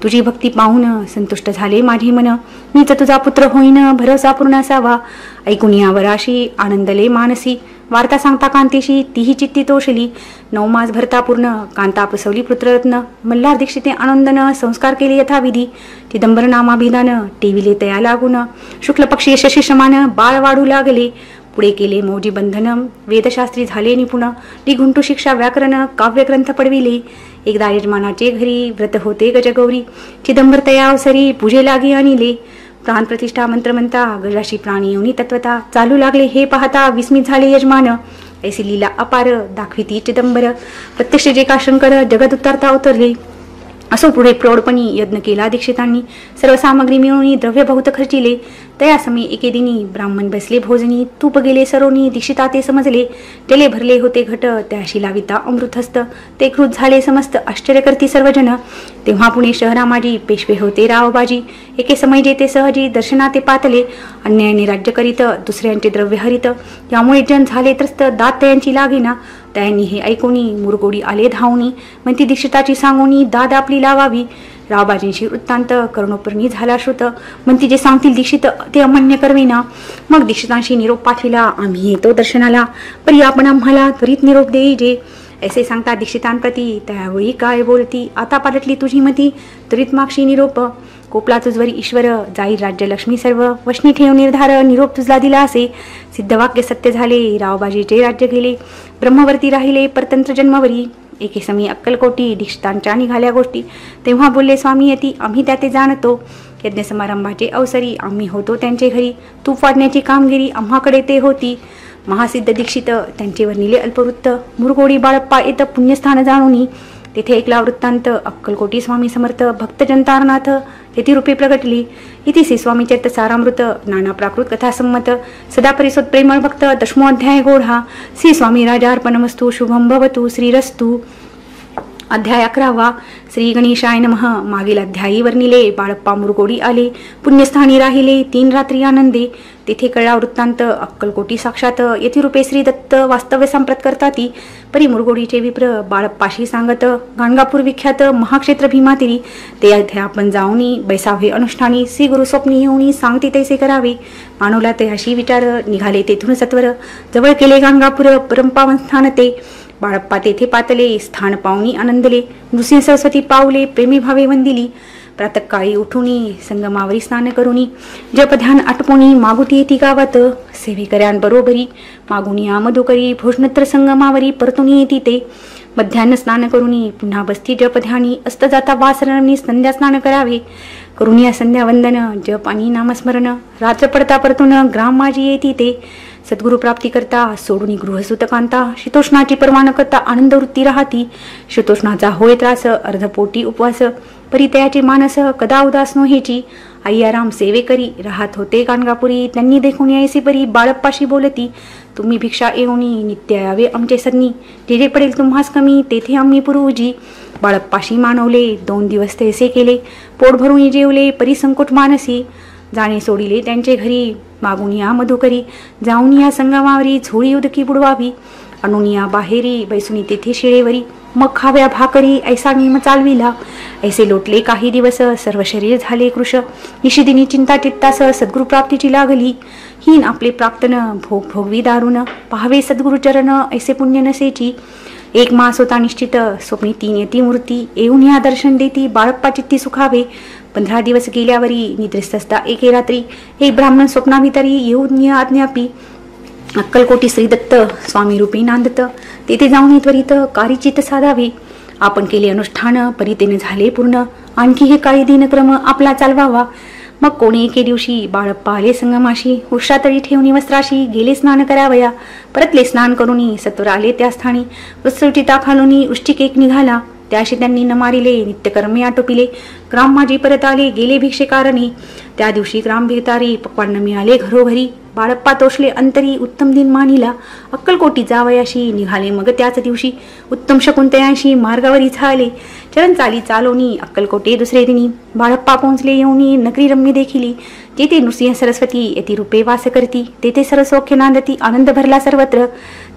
S1: तुझी भक्ती पाहून संतुष्ट झाले माझे मन. मीच तुझा पुत्र होईन भरोसा पूर्ण असावा. ऐकून यावराशी आनंदले मानसी. वार्ता सांगता कांतीशी तीही चित्ती तोषली. 9 मास भरता पूर्ण कांता प्रसवली पुत्ररत्न. मल्हार दीक्षिते आनंदन संस्कार केले यथाविधी. चिदंबर नामाभिधान टेविले तया लागून. शुक्ल पक्षी यशस्वी समान बाळ वाढू लागले. पुढे केले मौजी बंधन, वेदशास्त्री झाले निपुण, निघुंटू शिक्षा व्याकरण, काव्यग्रंथ पडविले. एकदा यजमानाचे घरी व्रत होते गजगौरी, चिदंबर तया अवसरी पूजे लागे आणिले. प्राण प्रतिष्ठा मंत्र म्हणता, गजाशी प्राणी येऊनी तत्वता, चालू लागले हे पाहता विस्मित झाले यजमान. ऐसी लीला अपार दाखविती चिदंबर, प्रत्यक्ष जे का शंकर जगत उतरता अवतरले. असो पुढे प्रौढपणी यज्ञ केला दीक्षितांनी, सर्व सामग्री मिळवणी द्रव्य बहुत खर्चिले. तया समी एके दिनी ब्राह्मण बसले भोजनी, तूप गेले सरोनी दीक्षिता ते समजले. जले भरले होते घट, त्याशी लाविता अमृतहस्त, ते कृत झाले समस्त आश्चर्य करती सर्वजन. तेव्हा पुणे शहरामाजी पेशवे होते रावबाजी, एके समय जेते सहजी दर्शना ते पातले. अन्यायाने राज्य करीत दुसऱ्यांचे द्रव्य हरित, त्यामुळे जन झाले त्रस्त दात त्यांची लागेना. त्यांनी हे ऐकोनी मुरगोडी आले धावणी, म्हणती दीक्षिताची सांगोनी दाद आपली लावावी. रावबाजींशी वृत्तांत करुणोपरणी झाला श्रुत, म्हणती जे सांगतील दीक्षित ते अमान्य करविना. मग दीक्षितांशी निरोप पाठविला, आम्ही येतो दर्शनाला, परी आपण आम्हाला त्वरित निरोप देईजे. ऐसे सांगता दीक्षितांप्रती, त्यावेळी काय बोलती, आता पालटली तुझी मती, त्वरित मागशी निरोप. कोपला तुझवरी ईश्वर, जाईल राज्य लक्ष्मी सर्व, वशनी ठेव निर्धार, निरोप तुझला दिला असे. सिद्धवाक्य सत्य झाले, रावबाजीचे राज्य गेले, ब्रह्मवर्ती राहिले परतंत्र जन्मवरी. एके समी अक्कलकोटी दीक्षितांच्या निघाल्या गोष्टी, तेव्हा बोलले स्वामी यती, आम्ही त्या ते जाणतो. यज्ञ समारंभाचे अवसरी आम्ही होतो त्यांचे घरी, तूप वाढण्याची कामगिरी आम्हाकडे ते होती. महासिद्ध दीक्षित त्यांचे वर्णिले अल्पवृत्त, मुरगोडी बाळप्पा येत पुण्यस्थान जाणूनी. तेथे ऐकला वृत्तांत, अक्कलकोटी स्वामी समर्थ भक्तजन तारनाथ, येथे रूपे प्रगटली. इति श्री स्वामी चरित सारामृत, नाना प्राकृत कथा संमत, सदा परिसोत प्रेमळ भक्त, दशमो अध्याय गोढा. श्री स्वामी राजार्पणमस्तु, शुभम भवतु, श्रीरस्तु. अध्याय 11वा. श्री गणेशाय नमः. मागील अध्यायी वर्णिले, बाळप्पा मुरगोडी आले, पुण्यस्थानी राहिले 3 रात्री आनंदे. तेथे कळला वृत्तांत, अक्कलकोटी साक्षात येथे रूपे श्री दत्त वास्तव्य संप्रत करताती. परी मुरगोडीचे विप्र बाळप्पाशी सांगत, गाणगापूर विख्यात महाक्षेत्र भीमातिरी, ते येथे आपण जाऊनी बैसावे अनुष्ठानी, श्री गुरु स्वप्नी येऊनी सांगते तैसे करावे. मानवला ते अशी विचार, निघाले तेथून सत्वर, जवळ केले गाणगापूर परमपावन स्थान ते. बाळप्पा तेथे पातले, स्थान पावनी आनंदले, नृसिंह सरस्वती पावले प्रेमी भावे वंदिली. प्रातकाळी उठुनी संगमावरी स्नान करुनी, जप ध्यान आटपुनी मागुती येती गावात. सेवेकऱ्यां बरोबरी मागुनी आमदोकरी, भोजनत्र संगमावरी परतुनी येती ते. मध्यान्ह स्नान करुनी पुन्हा बसती जप ध्यानी, अस्त जाता वासरणी संध्या स्नान करावे. करुनिया संध्या वंदन जप आणि नामस्मरण, रात्र पडता परतून ग्राम माझी येती ते. सद्गुरु प्राप्ती करता सोडून गृहसुतकांता, शीतोष्णाची परवान करता आनंद वृत्ती राहती. शीतोष्णाचा होय त्रास अर्धपोटी उपवास, परितयाचे मानस कदा उदास नोहेची. अय्याराम सेवे करी राहत होते गाणगापुरी, त्यांनी देखून यायसी परी बाळप्पाशी बोलती. तुम्ही भिक्षा येऊनी नित्य यावे आमचे सन्नी, जे जे पडेल तुम्हास कमी तेथे आम्ही पुरवजी. बाळप्पाशी मानवले 2 दिवस तैसे केले, पोट भरून जेवले परिसंकोट मानसी. जाणे सोडिले त्यांचे घरी, मागून या मधुकरी, जाऊन या संगमावरी झोळी उदकी बुडवावी. आणून या बाहेरी बैसुनी तेथे शिळेवरी, मग खाव्या भाकरी ऐसा नियम चालविला. ऐसे लोटले काही दिवस, सर्व शरीर झाले कृश, निशिदिनी चिंता चित्तास सद्गुरु प्राप्तीची लागली. हीन आपले प्राप्तन भोग भोगवी दारुण, पाहावे सद्गुरु चरण ऐसे पुण्य नसेची. 1 मास होता निश्चित, स्वप्नी 3 येती मूर्ती, येऊन या दर्शन देती बाळप्पा चित्ती सुखावे. 15 दिवस गेल्यावरी निद्रिस्त असता एके रात्री, एक ब्राह्मण स्वप्नाभितरी येऊन या आज्ञापी. अक्कलकोटी श्रीदत्त स्वामी रूपी नांदत, तेथे जाऊन त्वरित कारीचित साधावे. आपण केले अनुष्ठान परितेने झाले पूर्ण, आणखी हे काही दिनक्रम आपला चालवावा. मग कोणी एके दिवशी बाळप्पा आले संगमाशी, उष्टातळी ठेवणी वस्त्राशी गेले स्नान करावया. परतले स्नान करूनी सत्वर आले त्या स्थानी, वस्त्रचिता खालुनी उष्टिक एक निघाला. त्याशी त्यांनी न मारिले नित्यकर्मे आटोपिले. ग्राम माझी परत आले गेले भिक्षेकारणी. त्या दिवशी ग्राम भितारी पक्वान्न मिळाले घरोघरी. बाळप्पा तोषले अंतरी उत्तम दिन मानिला. अक्कलकोटी जावयाशी निघाले मग त्याच दिवशी, उत्तम शकुंतयांशी मार्गावरी झाले. चरण चाली चालोनी अक्कलकोटे दुसरे दिनी, बाळप्पा पोहोचले येऊनी नगरी रम्य देखिली. जेथे नृसिंह सरस्वती येती रूपे वास करती, तेथे सरसौख्य नांदती आनंद भरला सर्वत्र.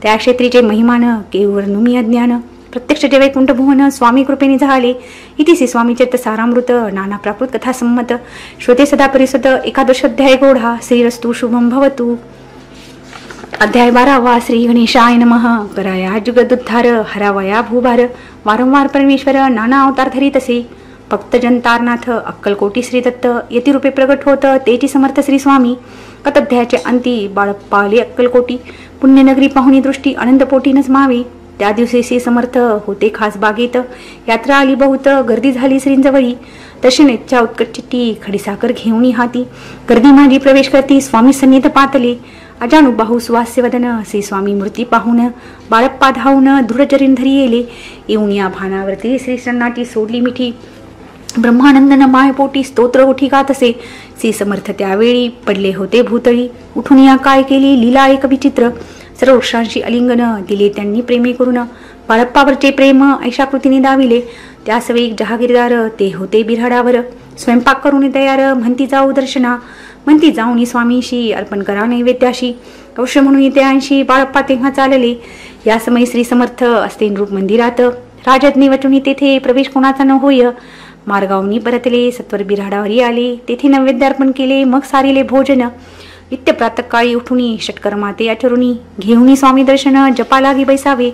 S1: त्या क्षेत्रीचे महिमान केवळ नुमी अज्ञान, प्रत्यक्ष जे वैकुंठ भुवन स्वामी कृपेने झाले. इति श्री स्वामी चरित सारामृत, नाना प्राकृत कथा संमत, श्रोते सदा परिसुत. 11 अध्याय गोढा. श्रीरस्तु शुभम भवतु. अध्याय 12वा. श्री गणेशाय नमः. कराया जुगदुद्धार, हरावया भूभार, वारंवार परमेश्वर नाना अवतार धरीत असे. भक्तजन तारनाथ अक्कलकोटी श्रीदत्त येती रूपे प्रगट होत, तेची समर्थ श्री स्वामी. कथाध्यायाचे अंती बाळप्पा आले अक्कलकोटी. पुण्यनगरी पाहुणी दृष्टी अनंतपोटीनच मावे. त्या दिवशी श्री समर्थ होते खास बागेत. यात्रा आली बहुत गर्दी झाली श्रींजवळी. दर्शनेच्या उत्कट चिठ्ठी खडीसाखर घेऊन हाती. गर्दी माझी प्रवेश करती स्वामी सन्निध पातले. अजानुबाहू सुवास्य वदन श्री स्वामी मूर्ती पाहून बाळप्पा धावून धुरचरीन धरी येले. येऊन या भानावरती श्री सन्नाटी सोडली मिठी. ब्रह्मानंदन मायपोटी स्तोत्र उठी गात असे. श्री समर्थ त्यावेळी पडले होते भूतळी. उठून या काय केली लीला एक विचित्र. सर्व वृक्षांशी अलिंगन दिले त्यांनी प्रेमी करून. बाळप्पावरचे प्रेम ऐशा कृतीने दाविले. त्यास वेग जहागीरदार ते होते बिऱ्हाडावर. स्वयंपाक करून तयार म्हणती जाऊ दर्शना. म्हणती जाऊनी स्वामींशी अर्पण करा नैवेद्याशी. अवश्य म्हणून त्या अंशी बाळप्पा तेव्हा चालले. या समय श्री समर्थ असते नृप मंदिरात. राजज्ञे वटुनी तेथे प्रवेश कोणाचा न होय. मार्गावनी परतले सत्वर बिऱ्हाडावरी आले. तेथे नैवेद्यार्पण केले मग सारिले भोजन. नित्य प्रातःकाळी उठुनी षटकर्माते आचरुनी. घेऊनी स्वामी दर्शन जपा लागी बैसावे.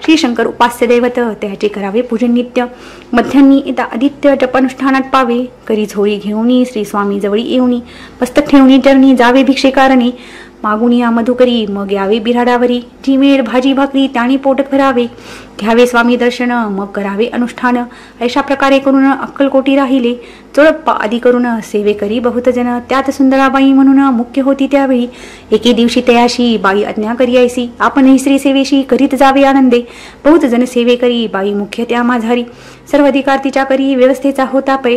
S1: श्री शंकर उपास्य दैवत त्याचे करावे पूजन नित्य. मध्यान्नी येता आदित्य जपानुष्ठानात पावे. करी झोळी घेऊनी श्री स्वामी जवळी येऊनी. मस्तक ठेवणी चरणी जावे भिक्षेकारणे. मागून या मधुकरी मग यावे बिऱ्हाडावरी. जी मेळ भाजी भाकरी त्याने पोट भरावे. घ्यावे स्वामी दर्शन मग करावे अनुष्ठान. अशा प्रकारे करून अक्कलकोटी राहिले. चोळप्पा आदी करून सेवे करी बहुत जन. त्यात सुंदराबाई म्हणून मुख्य होती त्यावेळी. एके दिवशी तयाशी बाई आज्ञा करी ऐसी. आपणही श्री सेवेशी करीत जावे आनंदे. बहुत जन सेवे करी बाई मुख्य त्या माझारी. सर्व अधिकार तिच्या करी व्यवस्थेचा होता पै.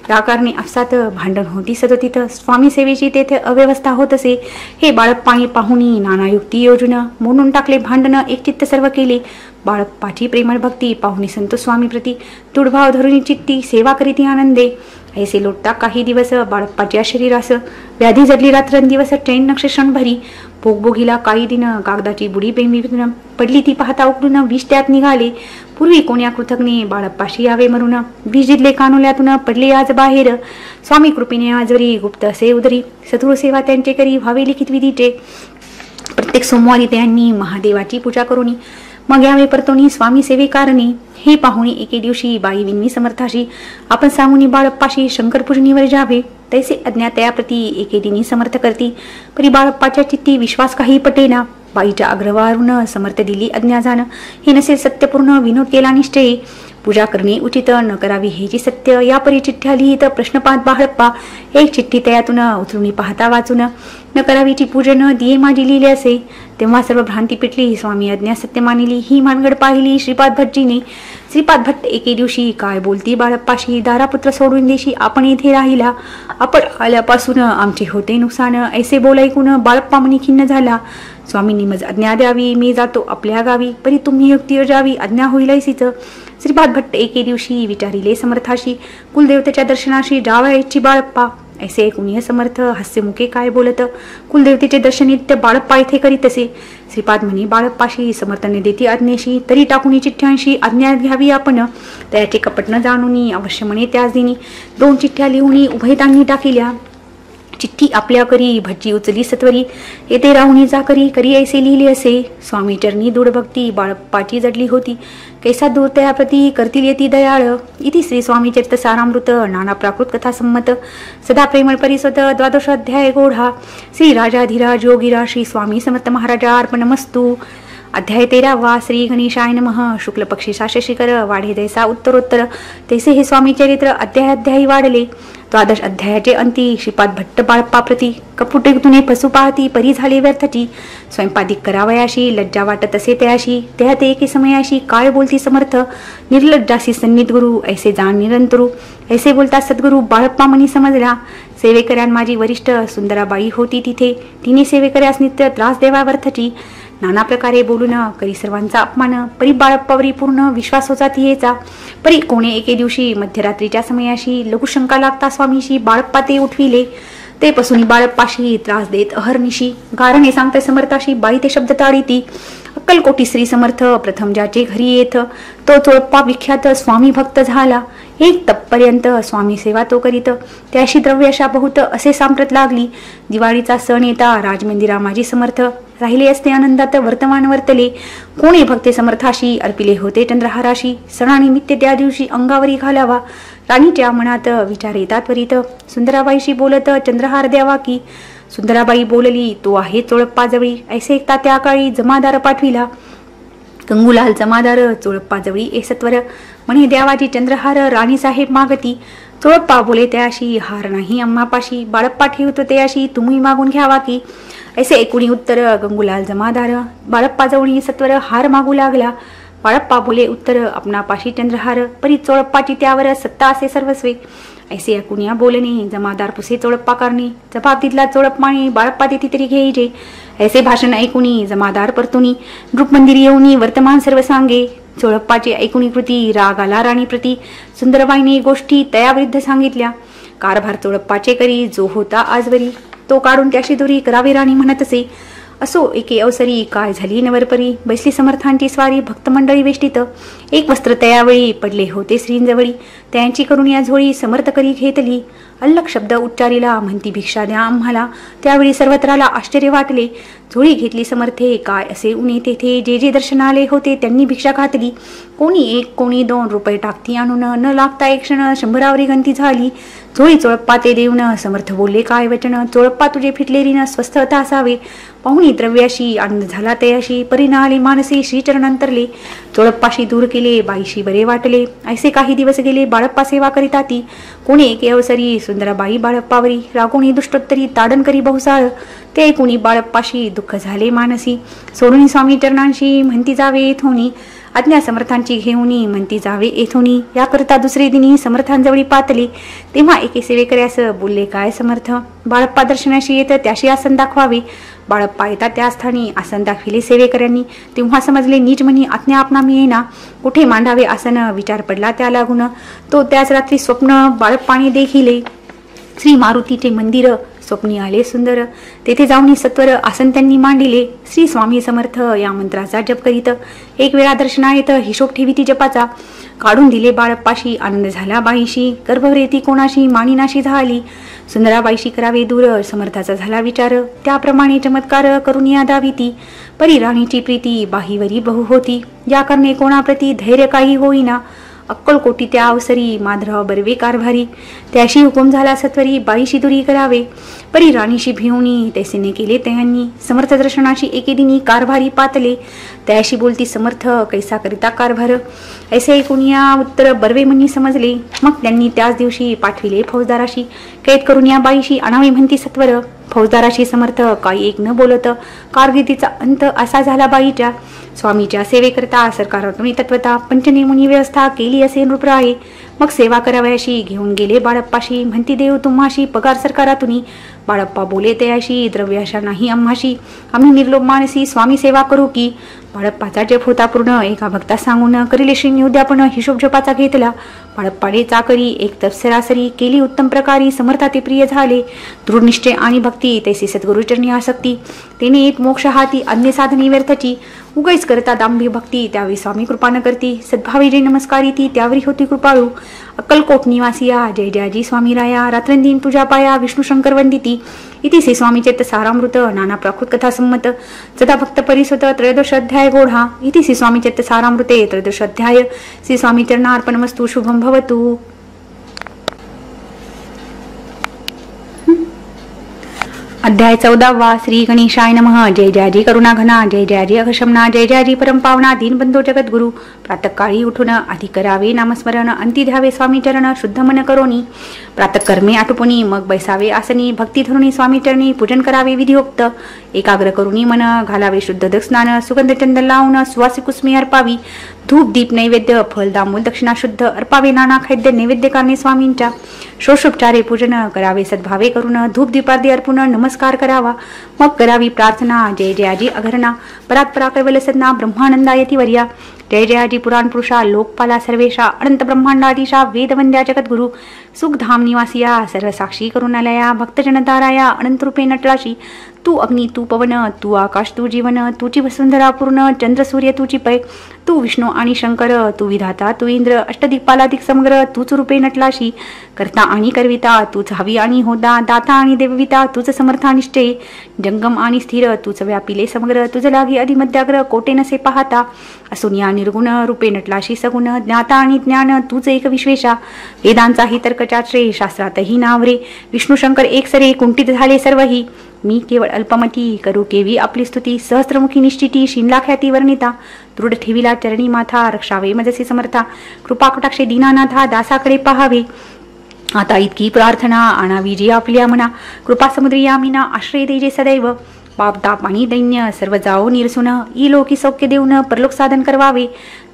S1: या कारणे आपसात भांडण होती सततीत. स्वामी सेवेची तेथे अव्यवस्था होत असे. हे बाळप्पाणी पाहुणी नाना युक्ती योजन. मोडून टाकले भांडण एक चित्त सर्व केले. बाळप्पाची प्रेमळ भक्ती पाहुणी संतोष स्वामी प्रती. दृढभाव धरुणी चित्ती सेवा करीती आनंदे. ऐसे लोटता काही दिवस बाळप्पाच्या शरीरास. व्याधी जडली रात्रंदिवस ट्रेन नक्ष क्षणभरी. भोगभोगीला काही दिन कागदाची बुडी प्रेमीतून पडली ती पाहता उकडून विष त्यात निघाले. पूर्वी कोण्या कृतज्ञे बाळप्पाशी यावे मरून. विष जिदले कानोल्यातून पडले आज बाहेर. स्वामी कृपेने आजवरी गुप्त असे उदरी. सत्वर सेवा त्यांचे करी व्हावे लिखित विधीचे. प्रत्येक सोमवारी त्यांनी महादेवाची पूजा करुनी. मग यावे परतोनी स्वामी सेवेकारणी. हे पाहुणी एके दिवशी बाई विनवी समर्थाशी. आपण सांगूनी बाळप्पाशी शंकर पूजनीवर जावे. तैसे अज्ञा त्याप्रती एके दिनी समर्थ करती. परी बाळप्पाच्या चित्ती विश्वास काही पटेना. बाईच्या अग्रवारून समर्थ दिली अज्ञा जाण. हे नसेल सत्यपूर्ण विनोद केला निश्चय. पूजा करणे उचित न करावी हेची सत्य. या परी चिठ्ठ्या लिहित प्रश्न पाहत बाळप्पा. एक चिठ्ठी तयातून उचलून पाहता वाचून. न करावीची पूजन दिये माझी लिहिले असे. तेव्हा सर्व भ्रांती पिटली. स्वामी अज्ञा सत्य मानिली. ही मानगड पाहिली श्रीपाद भटजीने. श्रीपाद भट्ट एके दिवशी काय बोलती बाळप्पाशी. दारापुत्र सोडून देशी आपण येथे राहिला. आपण आल्यापासून आमचे होते नुकसान. ऐसे बोल ऐकून बाळप्पा मनी खिन्न झाला. स्वामींनी मज आज्ञा द्यावी. मी जातो आपल्या गावी. परी तुम्ही युक्ती योजावी आज्ञा होईल ऐसीच. श्रीपाद भट्ट एके दिवशी विचारिले समर्थाशी. कुलदेवतेच्या दर्शनाशी जावा इच्छी बाळप्पा. ऐसे ऐकून समर्थ हास्यमुखे काय बोलत. कुलदेवतेचे दर्शन नित्य बाळप्पा इथे करीत असे. श्रीपाद म्हणे बाळप्पाशी समर्थने देती आज्ञेशी. तरी टाकून चिठ्ठ्यांशी आज्ञा घ्यावी आपण. त्याचे कपट न जाणून अवश्य म्हणे त्याच दिनी. 2 चिठ्ठ्या लिहून उभयतांनी टाकिल्या. चिठ्ठी आपल्या करी भटजी उचली सत्वरी. येथे राहुनी जा करी करी ऐसे लिहिले असे. स्वामी चरणी दूढ भक्ती बाळप्पाची जडली होती. कैसा दूर त्याप्रती करतील येती दयाळ. इति श्री स्वामी चरित सारामृत नाना प्राकृत कथा संमत. सदा प्रेमळ परिसत 12 अध्याय गोढा. श्री राजाधिराज योगीरा श्री स्वामी समर्थ महाराजा अर्पणमस्तु. अध्याय 13 श्री गणेशाय नमः. शुक्ल पक्षी शिखर वाढे जैसा उत्तरोत्तर तैसे हे स्वामी चरित्र अध्यायाध्यायी वाढले. 12 अध्यायाचे अंती श्रीपाद भट्ट बाळप्पा प्रती. कपुटेतुने फसू पाहती परी झाली व्यर्थची. स्वयंपादिक करावयाशी लज्जा वाटत असे त्याशी. त्यात एके समयाशी काय बोलती समर्थ. निर्लज्जासी सन्निध गुरु ऐसे जाण निरंतरू. ऐसे बोलता सद्गुरु बाळप्पा मनी समजला. सेवेकऱ्यां माझी वरिष्ठ सुंदराबाई होती तिथे. तिने सेवेकऱ्यास नित्य त्रास देवावर्थची. नाना प्रकारे बोलून करी सर्वांचा अपमान. परी बाळप्पावरी पूर्ण विश्वास होता तियेचा. परी कोणे एके दिवशी मध्यरात्रीच्या समयाशी लघुशंका लागता स्वामीशी बाळप्पा ते उठविले. ते पसुनी बाळप्पाशी त्रास देत अहर्निशी. गारणे सांगते समर्थाशी बाई ते शब्द टाळीती. अक्कलकोटी श्री समर्थ प्रथम ज्याचे घरी येत. तो चोळप्पा विख्यात स्वामी भक्त झाला. 1 तपपर्यंत स्वामी सेवा तो करीत. त्याशी द्रव्यशा बहुत असे सांप्रत लागली. दिवाळीचा सण येता राजमंदिरा माझी समर्थ. राहिले असते आनंदात वर्तमान वर्तले. कोणी भक्ते समर्थाशी अर्पिले होते चंद्रहाराशी. सणानिमित्त त्या दिवशी अंगावरी घालावा. राणीच्या मनात विचार येतात त्वरित. सुंदराबाईशी बोलत चंद्रहार द्यावा की. सुंदराबाई बोलली, तो आहे चोळप्पा जवळी. ऐसे ऐकता त्या काळी जमादार पाठविला. गंगूलाल जमादार चोळप्पा जवळी एसत्वर. म्हणे द्यावाजी चंद्रहार राणीसाहेब मागती. चोळप्पा बोले त्याशी, हार नाही अम्मापाशी. बाळप्पा ठेवतो त्याशी, तुम्ही मागून घ्यावा की. ऐसे एकूणी उत्तर गंगूलाल जमादार. बाळप्पा जवळी सत्वर हार मागू लागला. बाळप्पा बोले उत्तर, आपणापाशी चंद्रहार, परी चोळप्पाची त्यावर सत्ता असे सर्वस्वे. ऐसे ऐकुनिया बोलणे जमादार पुसे चोळप्पा करणे. जबाब दिला चोळप्पाने, बाळप्पा देती तरी घेईजे. ऐसे भाषण ऐकुनी जमादार परतुनी नृपमंदिर येऊनी वर्तमान सर्व सांगे. चोळप्पाची ऐकुनी कृती राग आला राणी प्रती. सुंदरबाईने गोष्टी तयाविरुद्ध सांगितल्या. कारभार चोळप्पाचे करी जो होता आजवरी. तो काढून त्याशी दुरी करावी राणी म्हणत असे. असो एके अवसरी काय झाली नवरपरी. बैसली समर्थांची स्वारी भक्त मंडळी वेष्टीत. एक वस्त्र तयावेळी पडले होते श्रींजवळी. त्यांची करून या झोळी समर्थ करी घेतली. अल्लक शब्द उच्चारीला, म्हणती भिक्षा द्या आम्हाला. त्यावेळी सर्वत्राला आश्चर्य वाटले. झोळी घेतली समर्थे, काय असे उणे तेथे. जे जे दर्शनाले होते त्यांनी भिक्षा घातली. कोणी 1 कोणी 2 रुपये टाकती आणून. न लागता एक क्षण 100वरी गंती झाली. झोळी चोळप्पा ते देऊन समर्थ बोलले काय वचन. चोळप्पा तुझे फिटलेरीनं स्वस्थता असावे. पाहुणी द्रव्याशी आनंद झाला तयाशी. परिणा आले मानसी श्रीचरण अंतरले. चोळप्पाशी दूर केले बाईशी बरे वाटले. ऐसे काही दिवस गेले बाळप्पा सेवा करिता ती. कोणी एके अवसरी सुंदराबाई बाळप्पावरी. रागोणी दुष्टोत्तरी ताडण करी बहुसाळ. ते ऐकुनी बाळप्पाशी दुःख झाले मानसी. सोडून स्वामी चरणांशी म्हणती जावे येथोनी. आज्ञा समर्थांची घेऊनी म्हणती जावे येथोनी. याकरता दुसरे दिनी समर्थांजवळी पातले. तेव्हा एके सेवेकऱ्यास बोलले काय समर्थ. बाळप्पा दर्शनाशी येत त्याशी आसन दाखवावे. बाळप्पा येता त्या स्थानी आसन दाखविले सेवेकऱ्यांनी. तेव्हा समजले नीच म्हणी आज्ञा आपणा मिळेना. कुठे मांडावे आसन विचार पडला त्या लागून. तो त्याच रात्री स्वप्न बाळप्पाने देखिले. श्री मारुतीचे मंदिर स्वप्नी आले सुंदर. तेथे जाऊन सत्वर आसन त्यांनी मांडिले. श्री स्वामी समर्थ या मंत्राचा जप करीत. एक वेळा दर्शनायत हिशोब ठेवीती जपाचा. काढून दिले बाळप्पाशी. आनंद झाला बाईशी. गर्भवरेती कोणाशी मानिनाशी झाली. सुंदराबाईशी करावे दूर समर्थाचा झाला विचार. त्याप्रमाणे चमत्कार करून या दाविती. परी राणीची प्रीती बाहीवरी बहु होती. या करणे कोणाप्रती धैर्य काही होईना. अक्कलकोटी त्या अवसरी माधराव बर्वे कारभारी. त्याशी हुकुम झाला सत्वरी बाईशी दुरी करावे. परी राणीशी भिवणी तैसेने केले त्यांनी. समर्थ दर्शनाशी एके दिनी कारभारी पातले. त्याशी बोलती समर्थ कैसा करिता कारभार. ऐसे ऐकून या उत्तर बर्वे म्हणून समजले. मग त्यांनी त्याच दिवशी पाठविले फौजदाराशी. कैद करून या बाईशी आणावे म्हणती सत्वर. फौजदाराशी समर्थ काही एक न बोलत. कारकिर्दीचा अंत असा झाला बाईच्या. स्वामीच्या सेवेकरता सरकारातून तत्वता पंचनेमुनी व्यवस्था केली असे नृपराये. मग सेवा करावयाशी घेऊन गेले बाळप्पाशी. म्हणती देव तुम्हाशी पगार सरकारातून. बाळप्पा बोले तयाशी, द्रव्याशा नाही आम्हाशी. आम्ही निर्लोभ मानसी स्वामी सेवा करू की. बाळप्पाचा जप होता पूर्ण. एका भक्ता सांगून करिले श्री उद्यापन हिशोब जपाचा घेतला. बाळप्पाने चाकरी एक तप सरासरी केली उत्तम प्रकारी. समर्थाते प्रिय झाले. दृढ निश्चय आणि भक्ती तैसी सद्गुरुचरणी आसक्ती. तेने एक मोक्ष हाती अन्य साधने व्यर्थची. उगैच करता दांभी भक्ती त्यावेळी स्वामी कृपा न करती. सद्भावी जे नमस्कारी ती त्यावेळी होती कृपाळू. अक्कलकोट निवासिया जय जयाजी स्वामी राया. रात्रंदिन तुझ्या पाया विष्णू शंकर वंदिती. इति श्री स्वामी चैत्य सारामृत नाना प्राकृत कथा संमत. सदा भक्त परिसुत त्रयोदश अध्याय गोढा. इति श्री स्वामी चैत्य सारामृते त्रयोदश अध्याय. श्री स्वामी चरणार्पणमस्तु. शुभम भवतु. अध्याय 14. श्री गणेशाय नमः. जय जयाजी करुणा घना. जय जयाजी अघशमना. जय जयाजी परमपावना. दीनबंधू जगद्गुरु. प्रातःकाळी उठून आधी करावे नामस्मरण. अंती ध्यावे स्वामी चरण शुद्ध मन करोनी. प्रातःकर्मे आटोपुनी मग बैसावे आसनी. भक्ती धरुणी स्वामी चरणी पूजन करावे विधियोक्त. एकाग्र करुणी मन घालावे शुद्ध दस्नान. सुगंध चंदन लावून सुवासिक कुसमी अर्पावी. धूप दीप नैवेद्य फल दामूल दक्षिणा शुद्ध अर्पावे. नाना खाद्य नैवेद्य करणे स्वामींच्या. षोडशोपचारे पूजन करावे सद्भावे करून. धूप दीपादी अर्पून नमस्कार करावा. मग करावी प्रार्थना. जय जयाजी अघरणा. परात्परा कैवल्य सदना ब्रह्मानंदा यतिवर्या. जय जयाजी पुराण पुरुषा लोकपाला सर्वेशा. अनंत ब्रह्मांडाधीशा वेदवंद्या जगद्गुरु. सुखधाम निवासिया सर्वसाक्षी करुणालया. भक्तजनताराया अनंत रूपे नटलाशी. तू अग्नी तू पवन तू आकाश तू जीवन. तुची वसुंधरा पूर्ण चंद्र सूर्य तुची पै. तू विष्णू आणि शंकर तू विधाता तू इंद्र. अष्टदिक्पालादिक समग्र तूच रूपे नटलाशी. करता आणि करविता तूच हवी आणि होदा. दाता आणि देवविता तुझ समर्था निश्चय. जंगम आणि स्थिर तूच व्यापिले समग्र. तुझ लागी अधिमध्याग्र कोटे नसे पाहता. असून या निर्गुण रूपे नटलाशी सगुण. ज्ञाता आणि ज्ञान तूच एक विश्वेशा. वेदांचाही तर्कचात्रे शास्त्रातही नावरे. विष्णू शंकर एक सरे कुंठित झाले सर्वही. मी केवळ अल्पमती करू केवी आपली स्तुती सहस्त्रमुखी निश्चिती शिनला ख्याती वर्णिता दृढ ठेविला चरणी माथा रक्षावे मजसी समर्था कृपा कटाक्षे दीनानाथा दासाकडे पहावे आता इतकी प्रार्थना आणावी जी आपल्या मना कृपा समुद्री यामिना आश्रय देजे सदैव पाप ताप आणि दैन्य सर्व जाओ निरसुन ई लोकी सौख्य देऊन परलोक साधन करवावे